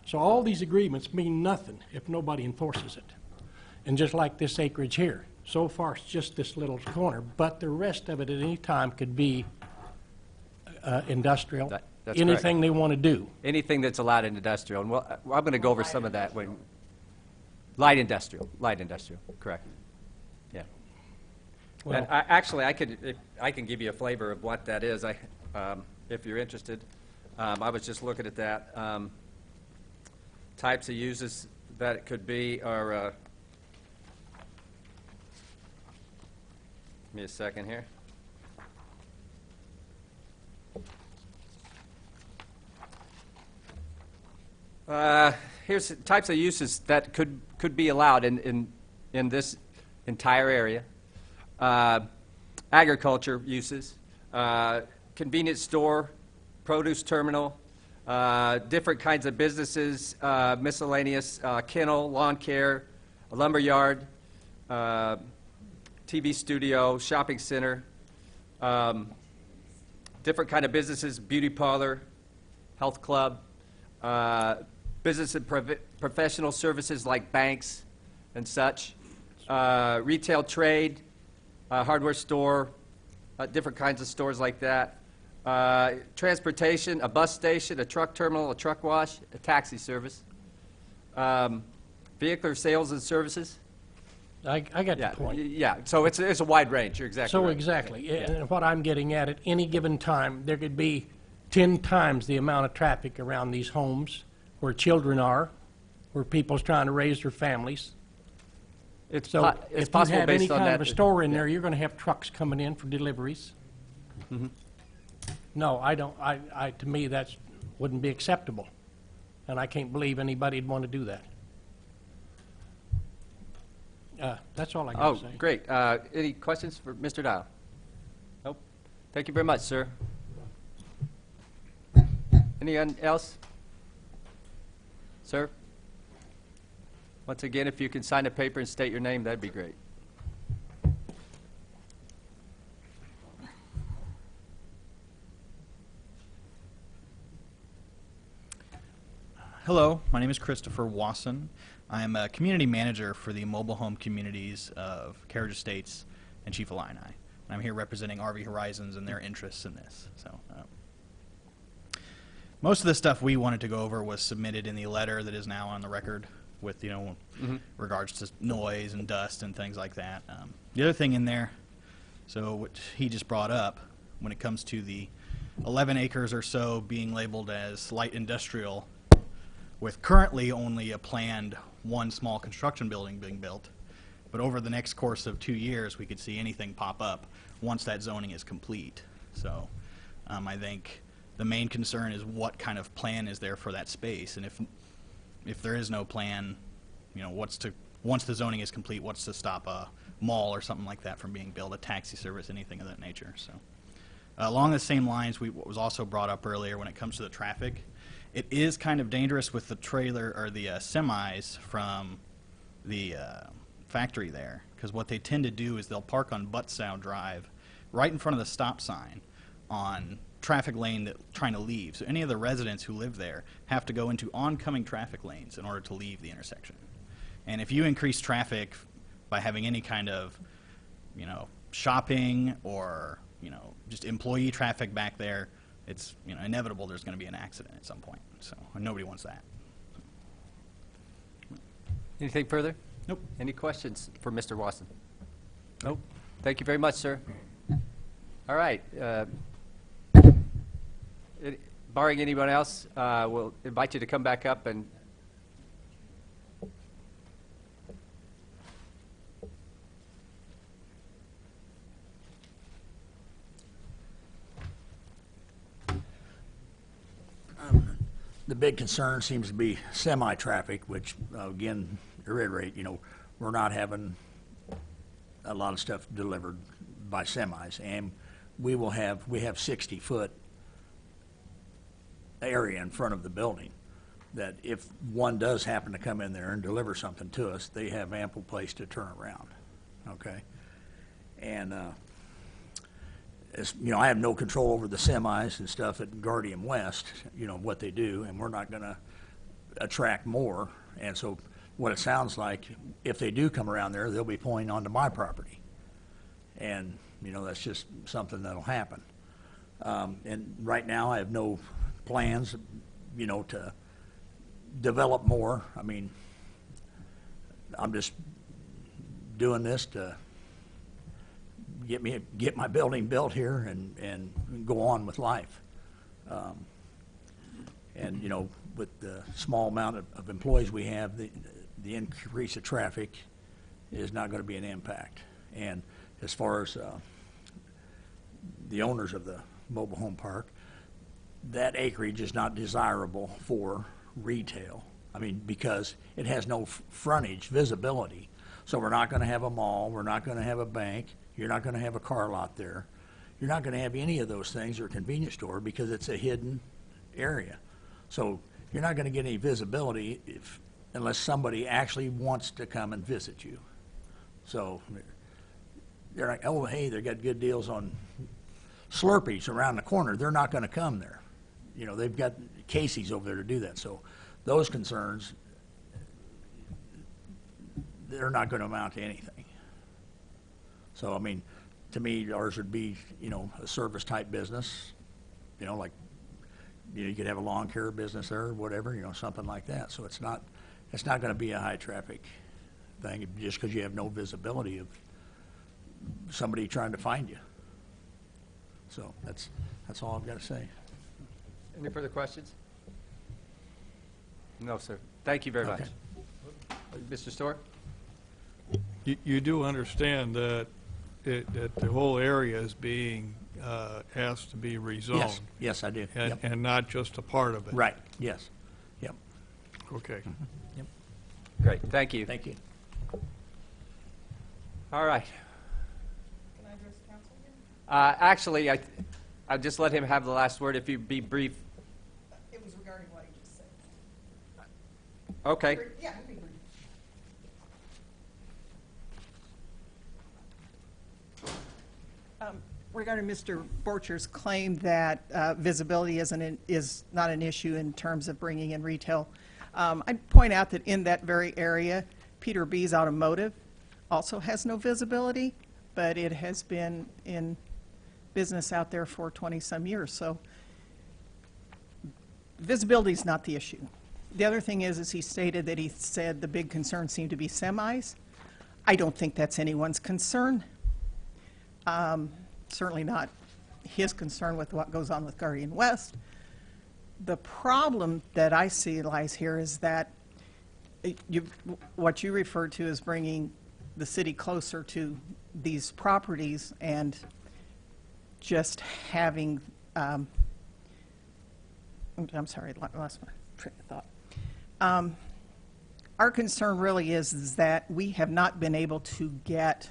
So all these agreements mean nothing if nobody enforces it. And just like this acreage here, so far it's just this little corner, but the rest of it at any time could be industrial. That's correct. Anything they want to do. Anything that's allowed in industrial, and I'm going to go over some of that when, light industrial, correct. Yeah. Well- And actually, I can give you a flavor of what that is, if you're interested. I was just looking at that. Types of uses that it could be are, give me a second here. Here's the types of uses that could be allowed in this entire area. Agriculture uses, convenience store, produce terminal, different kinds of businesses, miscellaneous, kennel, lawn care, a lumber yard, TV studio, shopping center, different kind of businesses, beauty parlor, health club, business and professional services like banks and such, retail trade, hardware store, different kinds of stores like that, transportation, a bus station, a truck terminal, a truck wash, a taxi service, vehicular sales and services. I got Yeah, the point. yeah. So it's a wide range. You're exactly So right. exactly, and what I'm getting at any given time, there could be 10 times the amount of traffic around these homes where children are, where people's trying to raise their families. It's So it's if you possible have any based on kind that. of a store in there, you're going to have trucks coming in for deliveries. Mm-hmm. No, I don't, to me, that wouldn't be acceptable, and I can't believe anybody'd want to do that. That's all I got Oh, to say. great. Any questions for Mr. Dial? Nope. Thank you very much, sir. Anyone else? Sir? Once again, if you can sign a paper and state your name, that'd be great. Hello, my name is Christopher Wasson. I am a community manager for the mobile home communities of Carriage Estates and Chief Illini. And I'm here representing RV Horizons and their interests in this. So, most of the stuff we wanted to go over was submitted in the letter that is now on the record with, regards to noise and dust and things like that. The other thing in there, so what he just brought up, when it comes to the 11 acres or so being labeled as light industrial, with currently only a planned one small construction building being built, but over the next course of 2 years, we could see anything pop up once that zoning is complete. So I think the main concern is what kind of plan is there for that space, and if there is no plan, once the zoning is complete, what's to stop a mall or something like that from being built, a taxi service, anything of that nature. So along the same lines, what was also brought up earlier when it comes to the traffic, it is kind of dangerous with the trailer or the semis from the factory there, because what they tend to do is they'll park on Butsow Drive right in front of the stop sign on traffic lane that trying to leave. So any of the residents who live there have to go into oncoming traffic lanes in order to leave the intersection. And if you increase traffic by having any kind of, shopping or, just employee traffic back there, it's, inevitable there's going to be an accident at some point. So nobody wants that. Anything further? Nope. Any questions for Mr. Wasson? Nope. Thank you very much, sir. All right. Barring anyone else, we'll invite you to come back up and The big concern seems to be semi-traffic, which, again, to reiterate, we're not having a lot of stuff delivered by semis, and we have 60-foot area in front of the building that if one does happen to come in there and deliver something to us, they have ample place to turn around, okay? And, I have no control over the semis and stuff at Guardian West, what they do, and we're not going to attract more. And so what it sounds like, if they do come around there, they'll be pulling onto my property. And, that's just something that'll happen. And right now, I have no plans, to develop more. I mean, I'm just doing this to get my building built here and go on with life. And, with the small amount of employees we have, the increase of traffic is not going to be an impact. And as far as the owners of the mobile home park, that acreage is not desirable for retail. I mean, because it has no frontage visibility. So we're not going to have a mall, we're not going to have a bank, you're not going to have a car lot there. You're not going to have any of those things or a convenience store because it's a hidden area. So you're not going to get any visibility unless somebody actually wants to come and visit you. So they're like, oh, hey, they got good deals on Slurpees around the corner. They're not going to come there. They've got Casey's over there to do that. So those concerns, they're not going to amount to anything. So, I mean, to me, ours would be, a service-type business, like, you could have a lawn care business there or whatever, something like that. So it's not going to be a high-traffic thing just because you have no visibility of somebody trying to find you. So that's all I've got to say. any further questions? No, sir. Thank you very much. Mr. Storr? You do understand that that the whole area is being asked to be rezoned? Yes, I do. And, Yep. and not just a part of it? Right, yes. Yep. Okay. Great, thank you. Thank you. All right. Can I address council again? Actually, I'll just let him have the last word if you be brief. It was regarding what you just said. Okay. Yeah, it'd be brief. Regarding Mr. Borcher's claim that visibility is not an issue in terms of bringing in retail, I'd point out that in that very area, Peter B's Automotive also has no visibility, but it has been in business out there for 20-some years. So visibility is not the issue. The other thing is he stated that he said the big concern seemed to be semis. I don't think that's anyone's concern. Certainly not his concern with what goes on with Guardian West. The problem that I see lies here is that what you referred to as bringing the city closer to these properties and just having, I'm sorry, lost my train of thought. Our concern really is that we have not been able to get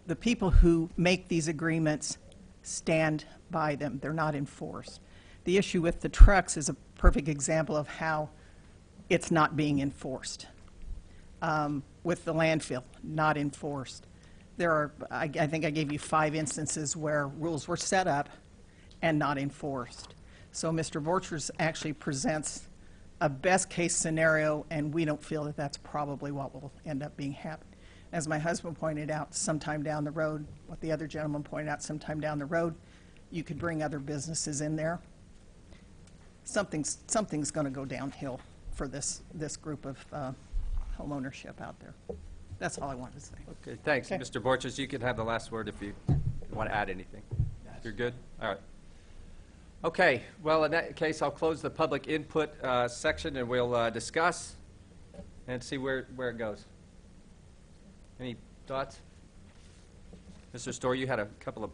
the people who make these agreements stand by them. They're not enforced. The issue with the trucks is a perfect example of how it's not being enforced. With the landfill, not enforced. There are, I think I gave you 5 instances where rules were set up and not enforced. So Mr. Borchers actually presents a best-case scenario, and we don't feel that that's probably what will end up being happening. As my husband pointed out, sometime down the road, what the other gentleman pointed out, sometime down the road, you could bring other businesses in there. Something's going to go downhill for this group of home ownership out there. That's all I wanted to say. Okay, thanks. Okay. Mr. Borchers, you can have the last word if you want to add anything. You're good? All right. Okay, well, in that case, I'll close the public input section, and we'll discuss and see where it goes. Any thoughts? Mr. Storr, you had a couple of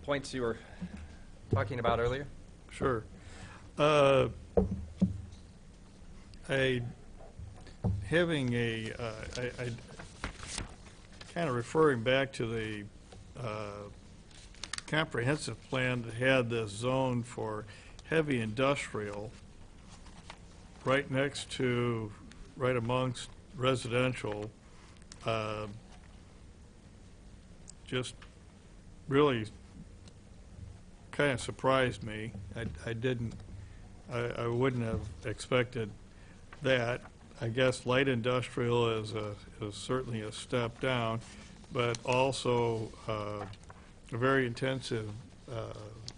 points you were talking about earlier. Sure. Having a, kind of referring back to the comprehensive plan that had this zone for heavy industrial right next to, right amongst residential, just really kind of surprised me. I wouldn't have expected that. I guess light industrial is certainly a step down, but also a very intensive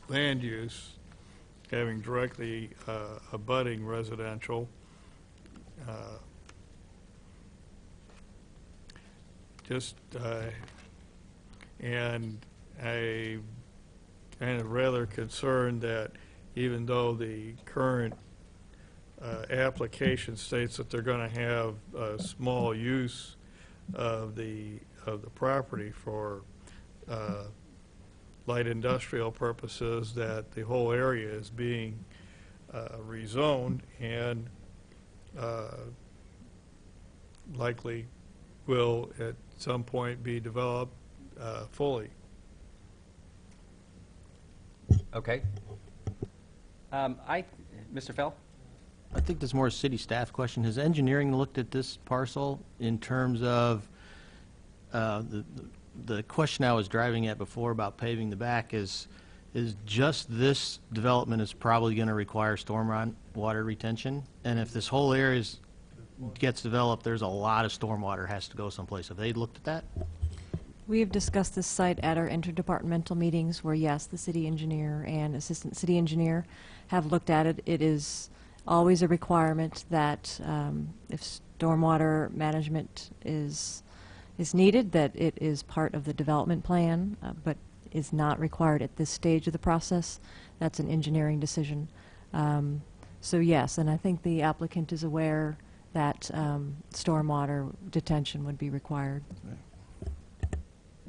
land use, having directly abutting residential. And I kind of rather concerned that even though the current application states that they're going to have a small use of the property for light industrial purposes, that the whole area is being rezoned and likely will at some point be developed fully. Okay. Mr. Fell? I think this is more a city staff question. Has engineering looked at this parcel in terms of the question I was driving at before about paving the back is just this development is probably going to require storm water retention, and if this whole area gets developed, there's a lot of stormwater has to go someplace. Have they looked at that? We have discussed this site at our interdepartmental meetings where, yes, the city engineer and assistant city engineer have looked at it. It is always a requirement that if stormwater management is needed, that it is part of the development plan, but is not required at this stage of the process. That's an engineering decision. So yes, and I think the applicant is aware that stormwater detention would be required.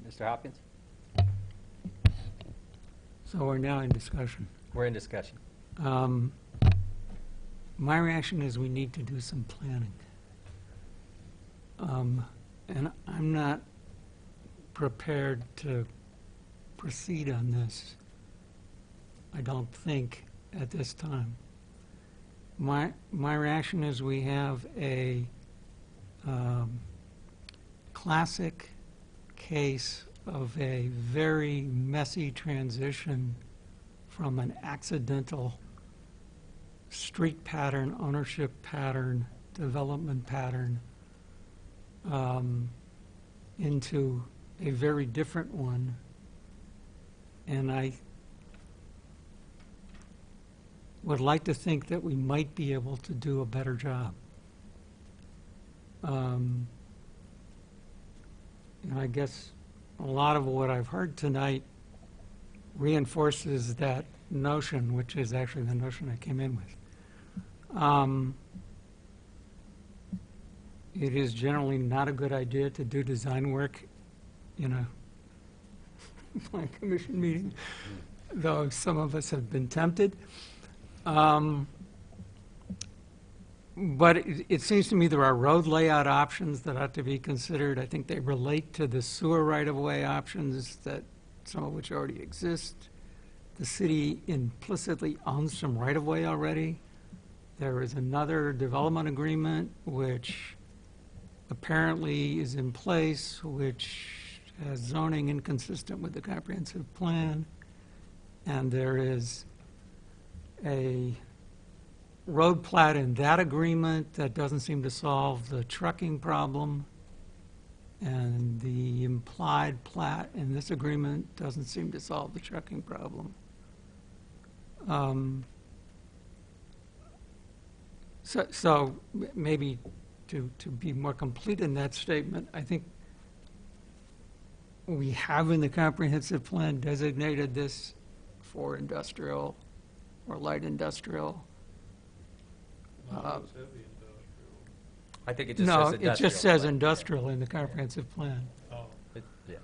Mr. Hopkins? So we're now in discussion. We're in discussion. My reaction is we need to do some planning. And I'm not prepared to proceed on this, I don't think, at this time. My reaction is we have a classic case of a very messy transition from an accidental street pattern, ownership pattern, development pattern into a very different one. And would like to think that we might be able to do a better job. And I guess a lot of what I've heard tonight reinforces that notion, which is actually the notion I came in with. It is generally not a good idea to do design work in a plan commission meeting, though some of us have been tempted. But it seems to me there are road layout options that ought to be considered. I think they relate to the sewer right-of-way options that some of which already exist. The city implicitly owns some right-of-way already. There is another development agreement which apparently is in place, which has zoning inconsistent with the comprehensive plan. And there is a road plat in that agreement that doesn't seem to solve the trucking problem. And the implied plat in this agreement doesn't seem to solve the trucking problem. So maybe to be more complete in that statement, I think we have in the comprehensive plan designated this for industrial or light industrial. I think it just No, says industrial. it just says but- industrial in the comprehensive plan. Yeah.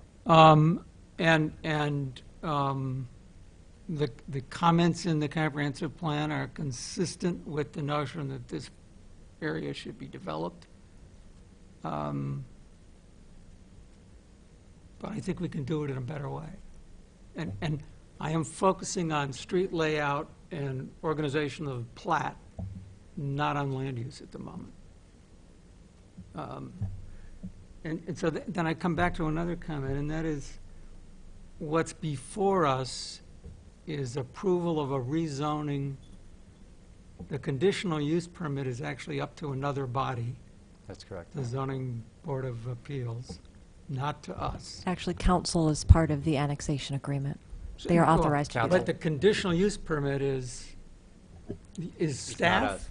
The comments in the comprehensive plan are consistent with the notion that this area should be developed. But I think we can do it in a better way. And I am focusing on street layout and organization of plat, not on land use at the moment. And so then I come back to another comment, and that is what's before us is approval of a rezoning. The conditional use permit is actually up to another body, That's correct. the Zoning Board of Appeals, not to us. Actually, council is part of the annexation agreement. They are Well, authorized to do Council. But that. the conditional use permit is It's not staff? us.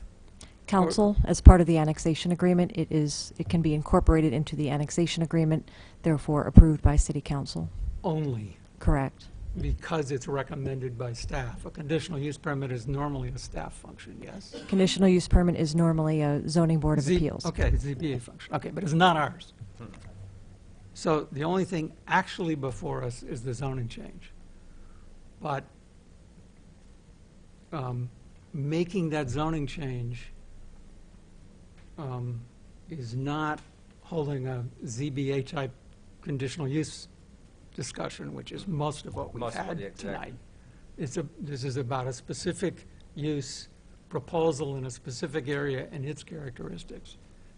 Council, as part of the annexation agreement, it can be incorporated into the annexation agreement, therefore approved by city council. Only Correct. because it's recommended by staff. A conditional use permit is normally a staff function, yes? Conditional use permit is normally a zoning board of Z- appeals. Okay, ZBA function, okay, but it's not ours. So the only thing actually before us is the zoning change. But making that zoning change is not holding a ZBA-type conditional use discussion, which is most of what we Most of it, had exactly. tonight. This is about a specific use proposal in a specific area and its characteristics.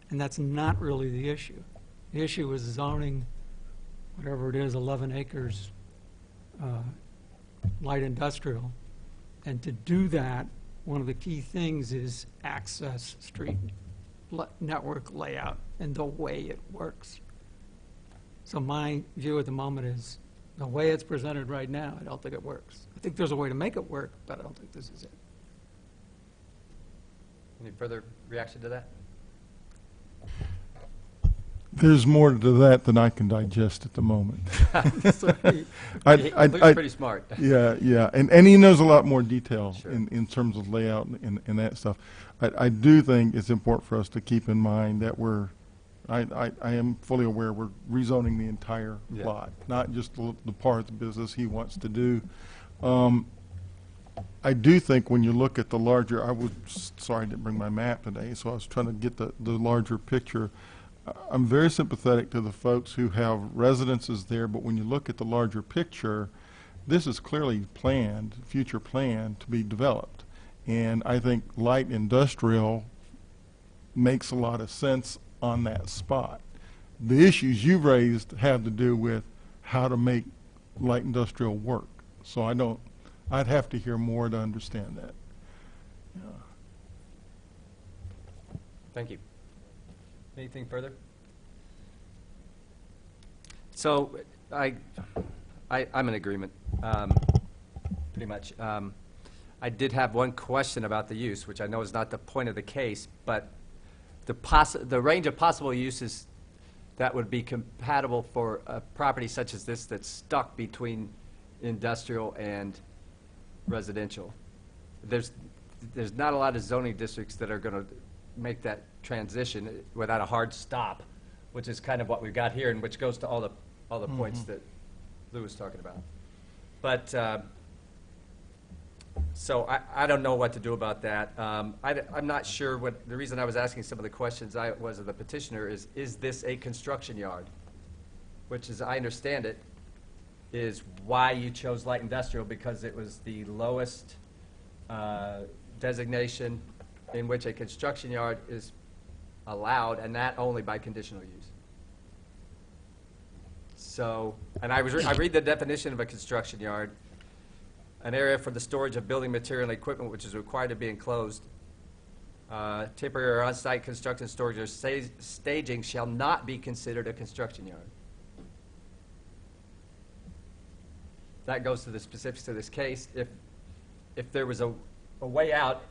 And that's not really the issue. The issue is zoning, whatever it is, 11 acres, light industrial. And to do that, one of the key things is access, street network layout, and the way it works. So my view at the moment is, the way it's presented right now, I don't think it works. I think there's a way to make it work, but I don't think this is it. Any further reaction to that? There's more to that than I can digest at the moment. Looks pretty smart. Yeah, and he knows a lot more detail Sure. in terms of layout and that stuff. I do think it's important for us to keep in mind that I am fully aware we're rezoning the entire Yeah. lot, not just the part of the business he wants to do. I do think when you look at the larger, sorry I didn't bring my map today, so I was trying to get the larger picture. I'm very sympathetic to the folks who have residences there, but when you look at the larger picture, this is clearly planned, future planned to be developed. And I think light industrial makes a lot of sense on that spot. The issues you've raised have to do with how to make light industrial work. So I'd have to hear more to understand that. Thank you. Anything further? So I'm in agreement, pretty much. I did have one question about the use, which I know is not the point of the case, but the range of possible uses that would be compatible for a property such as this that's stuck between industrial and residential. There's not a lot of zoning districts that are going to make that transition without a hard stop, which is kind of what we've got here, and which goes to all the points that Lou was talking about. But so I don't know what to do about that. I'm not sure what, the reason I was asking some of the questions was of the petitioner is this a construction yard? Which, as I understand it, is why you chose light industrial, because it was the lowest designation in which a construction yard is allowed, and that only by conditional use. So, and I read the definition of a construction yard: an area for the storage of building material and equipment which is required to be enclosed. Temporary or on-site construction, storage, or staging shall not be considered a construction yard. That goes to the specifics of this case. If there was a way out,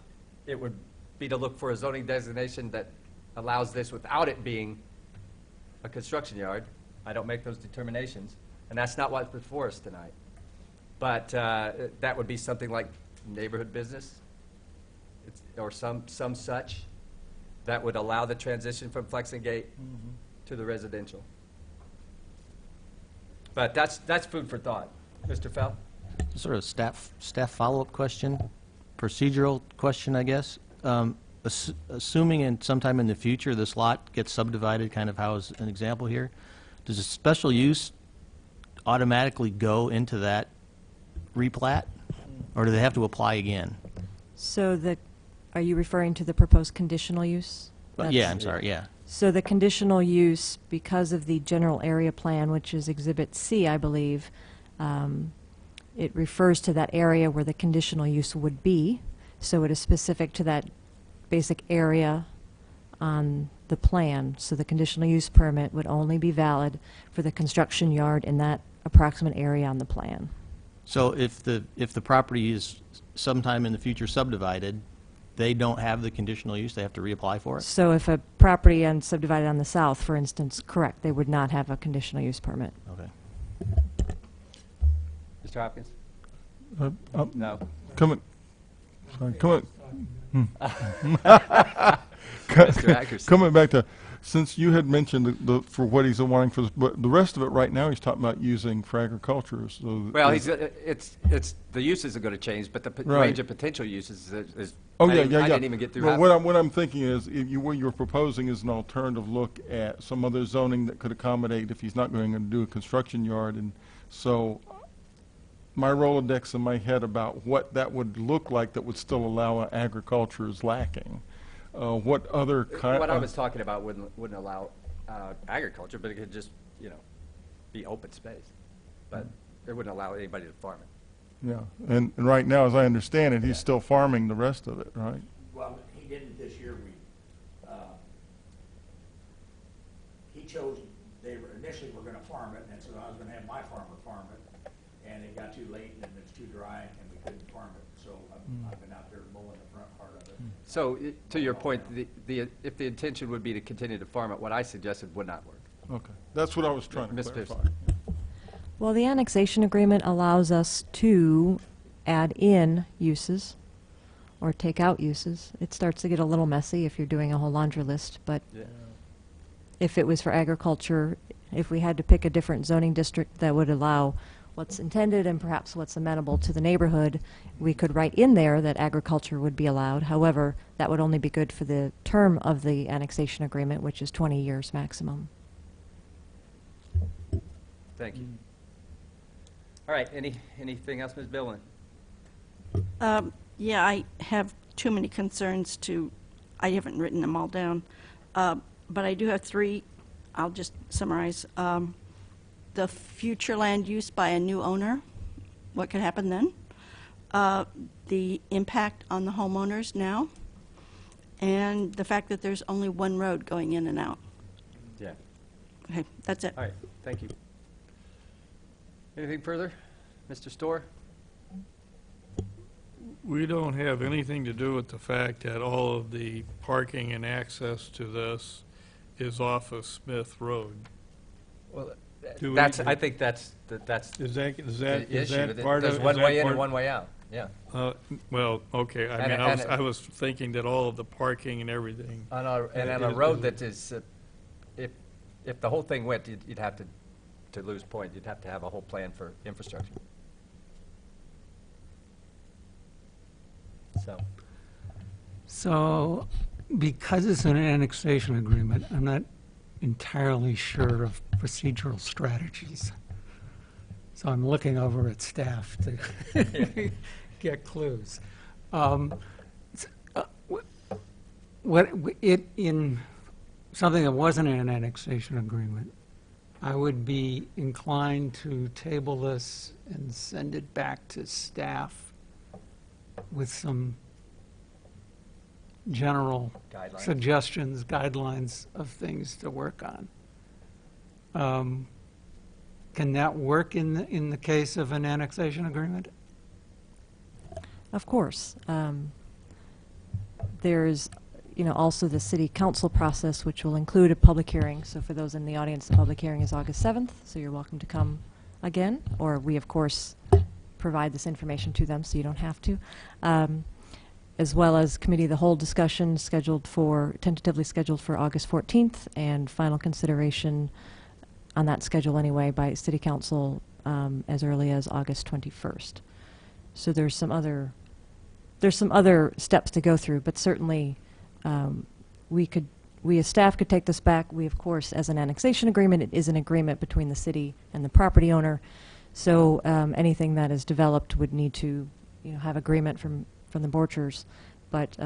it would be to look for a zoning designation that allows this without it being a construction yard. I don't make those determinations, and that's not what's before us tonight. But that would be something like neighborhood business, or some such, that would allow the transition from flex and gate to the residential. But that's food for thought. Mr. Fell? Sort of staff follow-up question, procedural question, I guess. Assuming sometime in the future this lot gets subdivided, kind of how is an example here, does a special use automatically go into that replat, or do they have to apply again? So are you referring to the proposed conditional use? Yeah, I'm sorry, yeah. So the conditional use, because of the general area plan, which is Exhibit C, I believe, it refers to that area where the conditional use would be. So it is specific to that basic area on the plan. So the conditional use permit would only be valid for the construction yard in that approximate area on the plan. So if the property is sometime in the future subdivided, they don't have the conditional use, they have to reapply for it? So if a property subdivided on the south, for instance, correct, they would not have a conditional use permit. Okay. Mr. Hopkins? No. Coming, sorry, coming. Mr. Ackerson. Coming back to, since you had mentioned for what he's wanting for this, but the rest of it right now he's talking about using for agriculture. So Well, it's the uses are going to change, but the Right. range of potential uses is. Oh, I yeah, didn't- yeah, I yeah. didn't even get through But half. what I'm thinking is, what you're proposing is an alternative look at some other zoning that could accommodate if he's not going to do a construction yard. And so my Rolodex in my head about what that would look like that would still allow agriculture is lacking. What other kind? What I was talking about wouldn't allow agriculture, but it could just, be open space. But it wouldn't allow anybody to farm it. Yeah, and right now, as I understand it, he's still farming the rest of it, right? Well, he didn't this year. He chose, initially were gonna farm it, and so I was gonna have my farmer farm it, and it got too late, and it's too dry, and we couldn't farm it, so I've been out there mowing the front part of it. So, to your point, if the intention would be to continue to farm it, what I suggested would not work. Okay, that's what I was trying to Ms. clarify. Pearson. Well, the annexation agreement allows us to add in uses or take out uses. It starts to get a little messy if you're doing a whole laundry list, but Yeah. if it was for agriculture, if we had to pick a different zoning district that would allow what's intended and perhaps what's amenable to the neighborhood, we could write in there that agriculture would be allowed. However, that would only be good for the term of the annexation agreement, which is 20 years maximum. Thank you. All right, anything else, Ms. Billman? Yeah, I have too many concerns I haven't written them all down, but I do have three. I'll just summarize. The future land use by a new owner, what could happen then? The impact on the homeowners now, and the fact that there's only one road going in and out. Yeah. Okay, that's it. All right, thank you. Anything further? Mr. Storr? We don't have anything to do with the fact that all of the parking and access to this is off of Smith Road. Well, Do we- that's, I think that's Is that, is the that, is issue. that part of? There's is one that way in part- and one way out, yeah. Well, okay, I And- mean, and- I was thinking that all of the parking and everything. On a road that is, if the whole thing went, you'd have to lose point, you'd have to have a whole plan for infrastructure. So, So, because it's an annexation agreement, I'm not entirely sure of procedural strategies. So I'm looking over at staff to get clues. In something that wasn't an annexation agreement, I would be inclined to table this and send it back to staff with some general Guidelines. suggestions, guidelines of things to work on. Can that work in the case of an annexation agreement? Of course. There's, also the city council process, which will include a public hearing. So for those in the audience, the public hearing is August 7th, so you're welcome to come again. Or we, of course, provide this information to them, so you don't have to. As well as committee of the whole discussion tentatively scheduled for August 14th, and final consideration on that schedule anyway by city council as early as August 21st. So there's some other steps to go through, but certainly we as staff could take this back. We, of course, as an annexation agreement, it is an agreement between the city and the property owner. So anything that is developed would need to, have agreement from the Borchers. But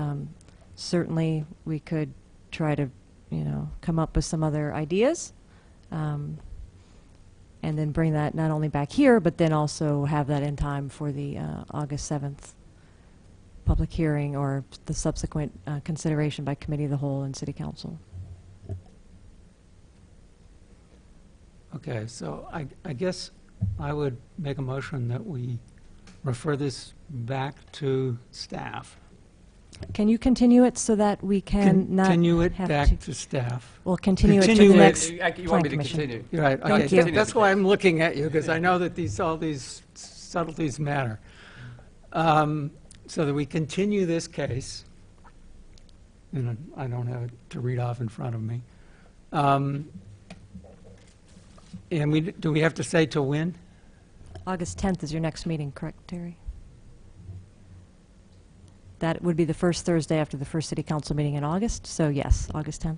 certainly we could try to, come up with some other ideas. And then bring that not only back here, but then also have that in time for the August 7th public hearing or the subsequent consideration by committee of the whole and city council. Okay, so I guess I would make a motion that we refer this back to staff. Can you continue it so that we can not Continue it have back to staff. Well, continue it to Continue the it- next you plan want me to commission. continue? You're right, Thank okay, you. that's why I'm looking at you, because I know that all these subtleties matter. So that we continue this case, and I don't have it to read off in front of me. And do we have to say to when? August 10th is your next meeting, correct, Terry? That would be the first Thursday after the first city council meeting in August, so yes, August 10th.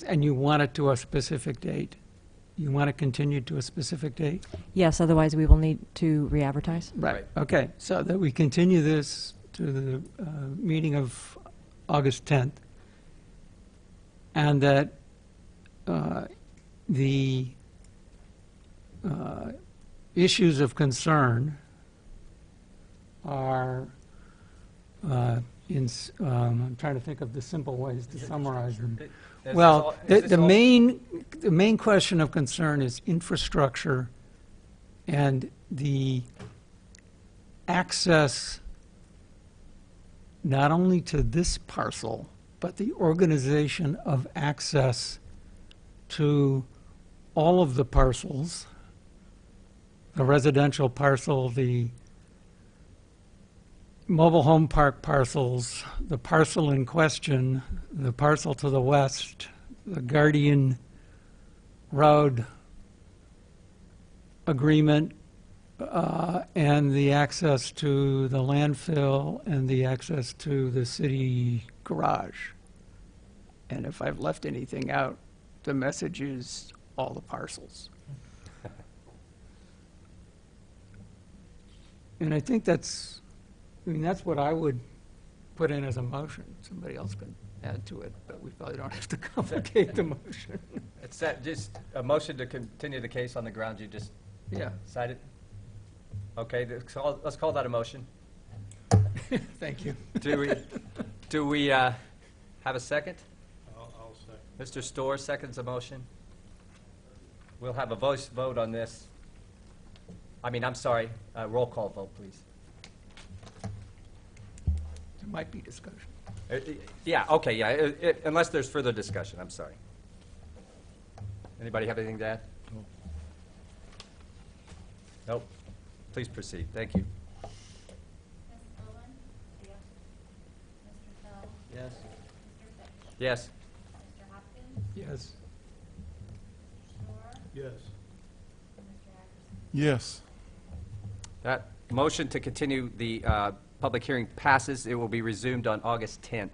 And you want it to a specific date? You want to continue to a specific date? Yes, otherwise we will need to re-advertise. Right, okay, so that we continue this to the meeting of August 10th, and that the issues of concern are, I'm trying to think of the simple ways to summarize them. Well, the main question of concern is infrastructure and the access not only to this parcel, but the organization of access to all of the parcels, the residential parcel, the mobile home park parcels, the parcel in question, the parcel to the west, the Guardian Road agreement, and the access to the landfill and the access to the city garage. And if I've left anything out, the message is all the parcels. And I think that's what I would put in as a motion. Somebody else can add to it, but we probably don't have to complicate the motion. It's that, just a motion to continue the case on the grounds you just Yeah, cited? Okay, let's call that a motion. thank you. Do we have a second? I'll second. Mr. Storr seconds the motion. We'll have a voice vote on this. I'm sorry, roll call vote, please. might be discussion. Yeah, okay, yeah, unless there's further discussion, I'm sorry. Anybody have anything to add? Nope. Please proceed. Thank you. Ms. Owen? Yes. Mr. Feld? Yes. Mr. Fitch? Yes. Mr. Hopkins? Yes. Mr. Shore? Yes. And Mr. Ackerson? Yes. That motion to continue the public hearing passes. It will be resumed on August 10th.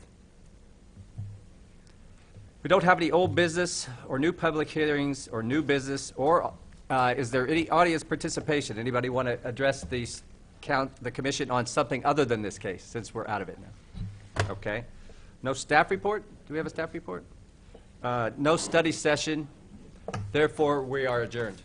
We don't have any old business or new public hearings or new business, or is there any audience participation? Anybody want to address the commission on something other than this case, since we're out of it now? Okay. No staff report? Do we have a staff report? No study session. Therefore, we are adjourned.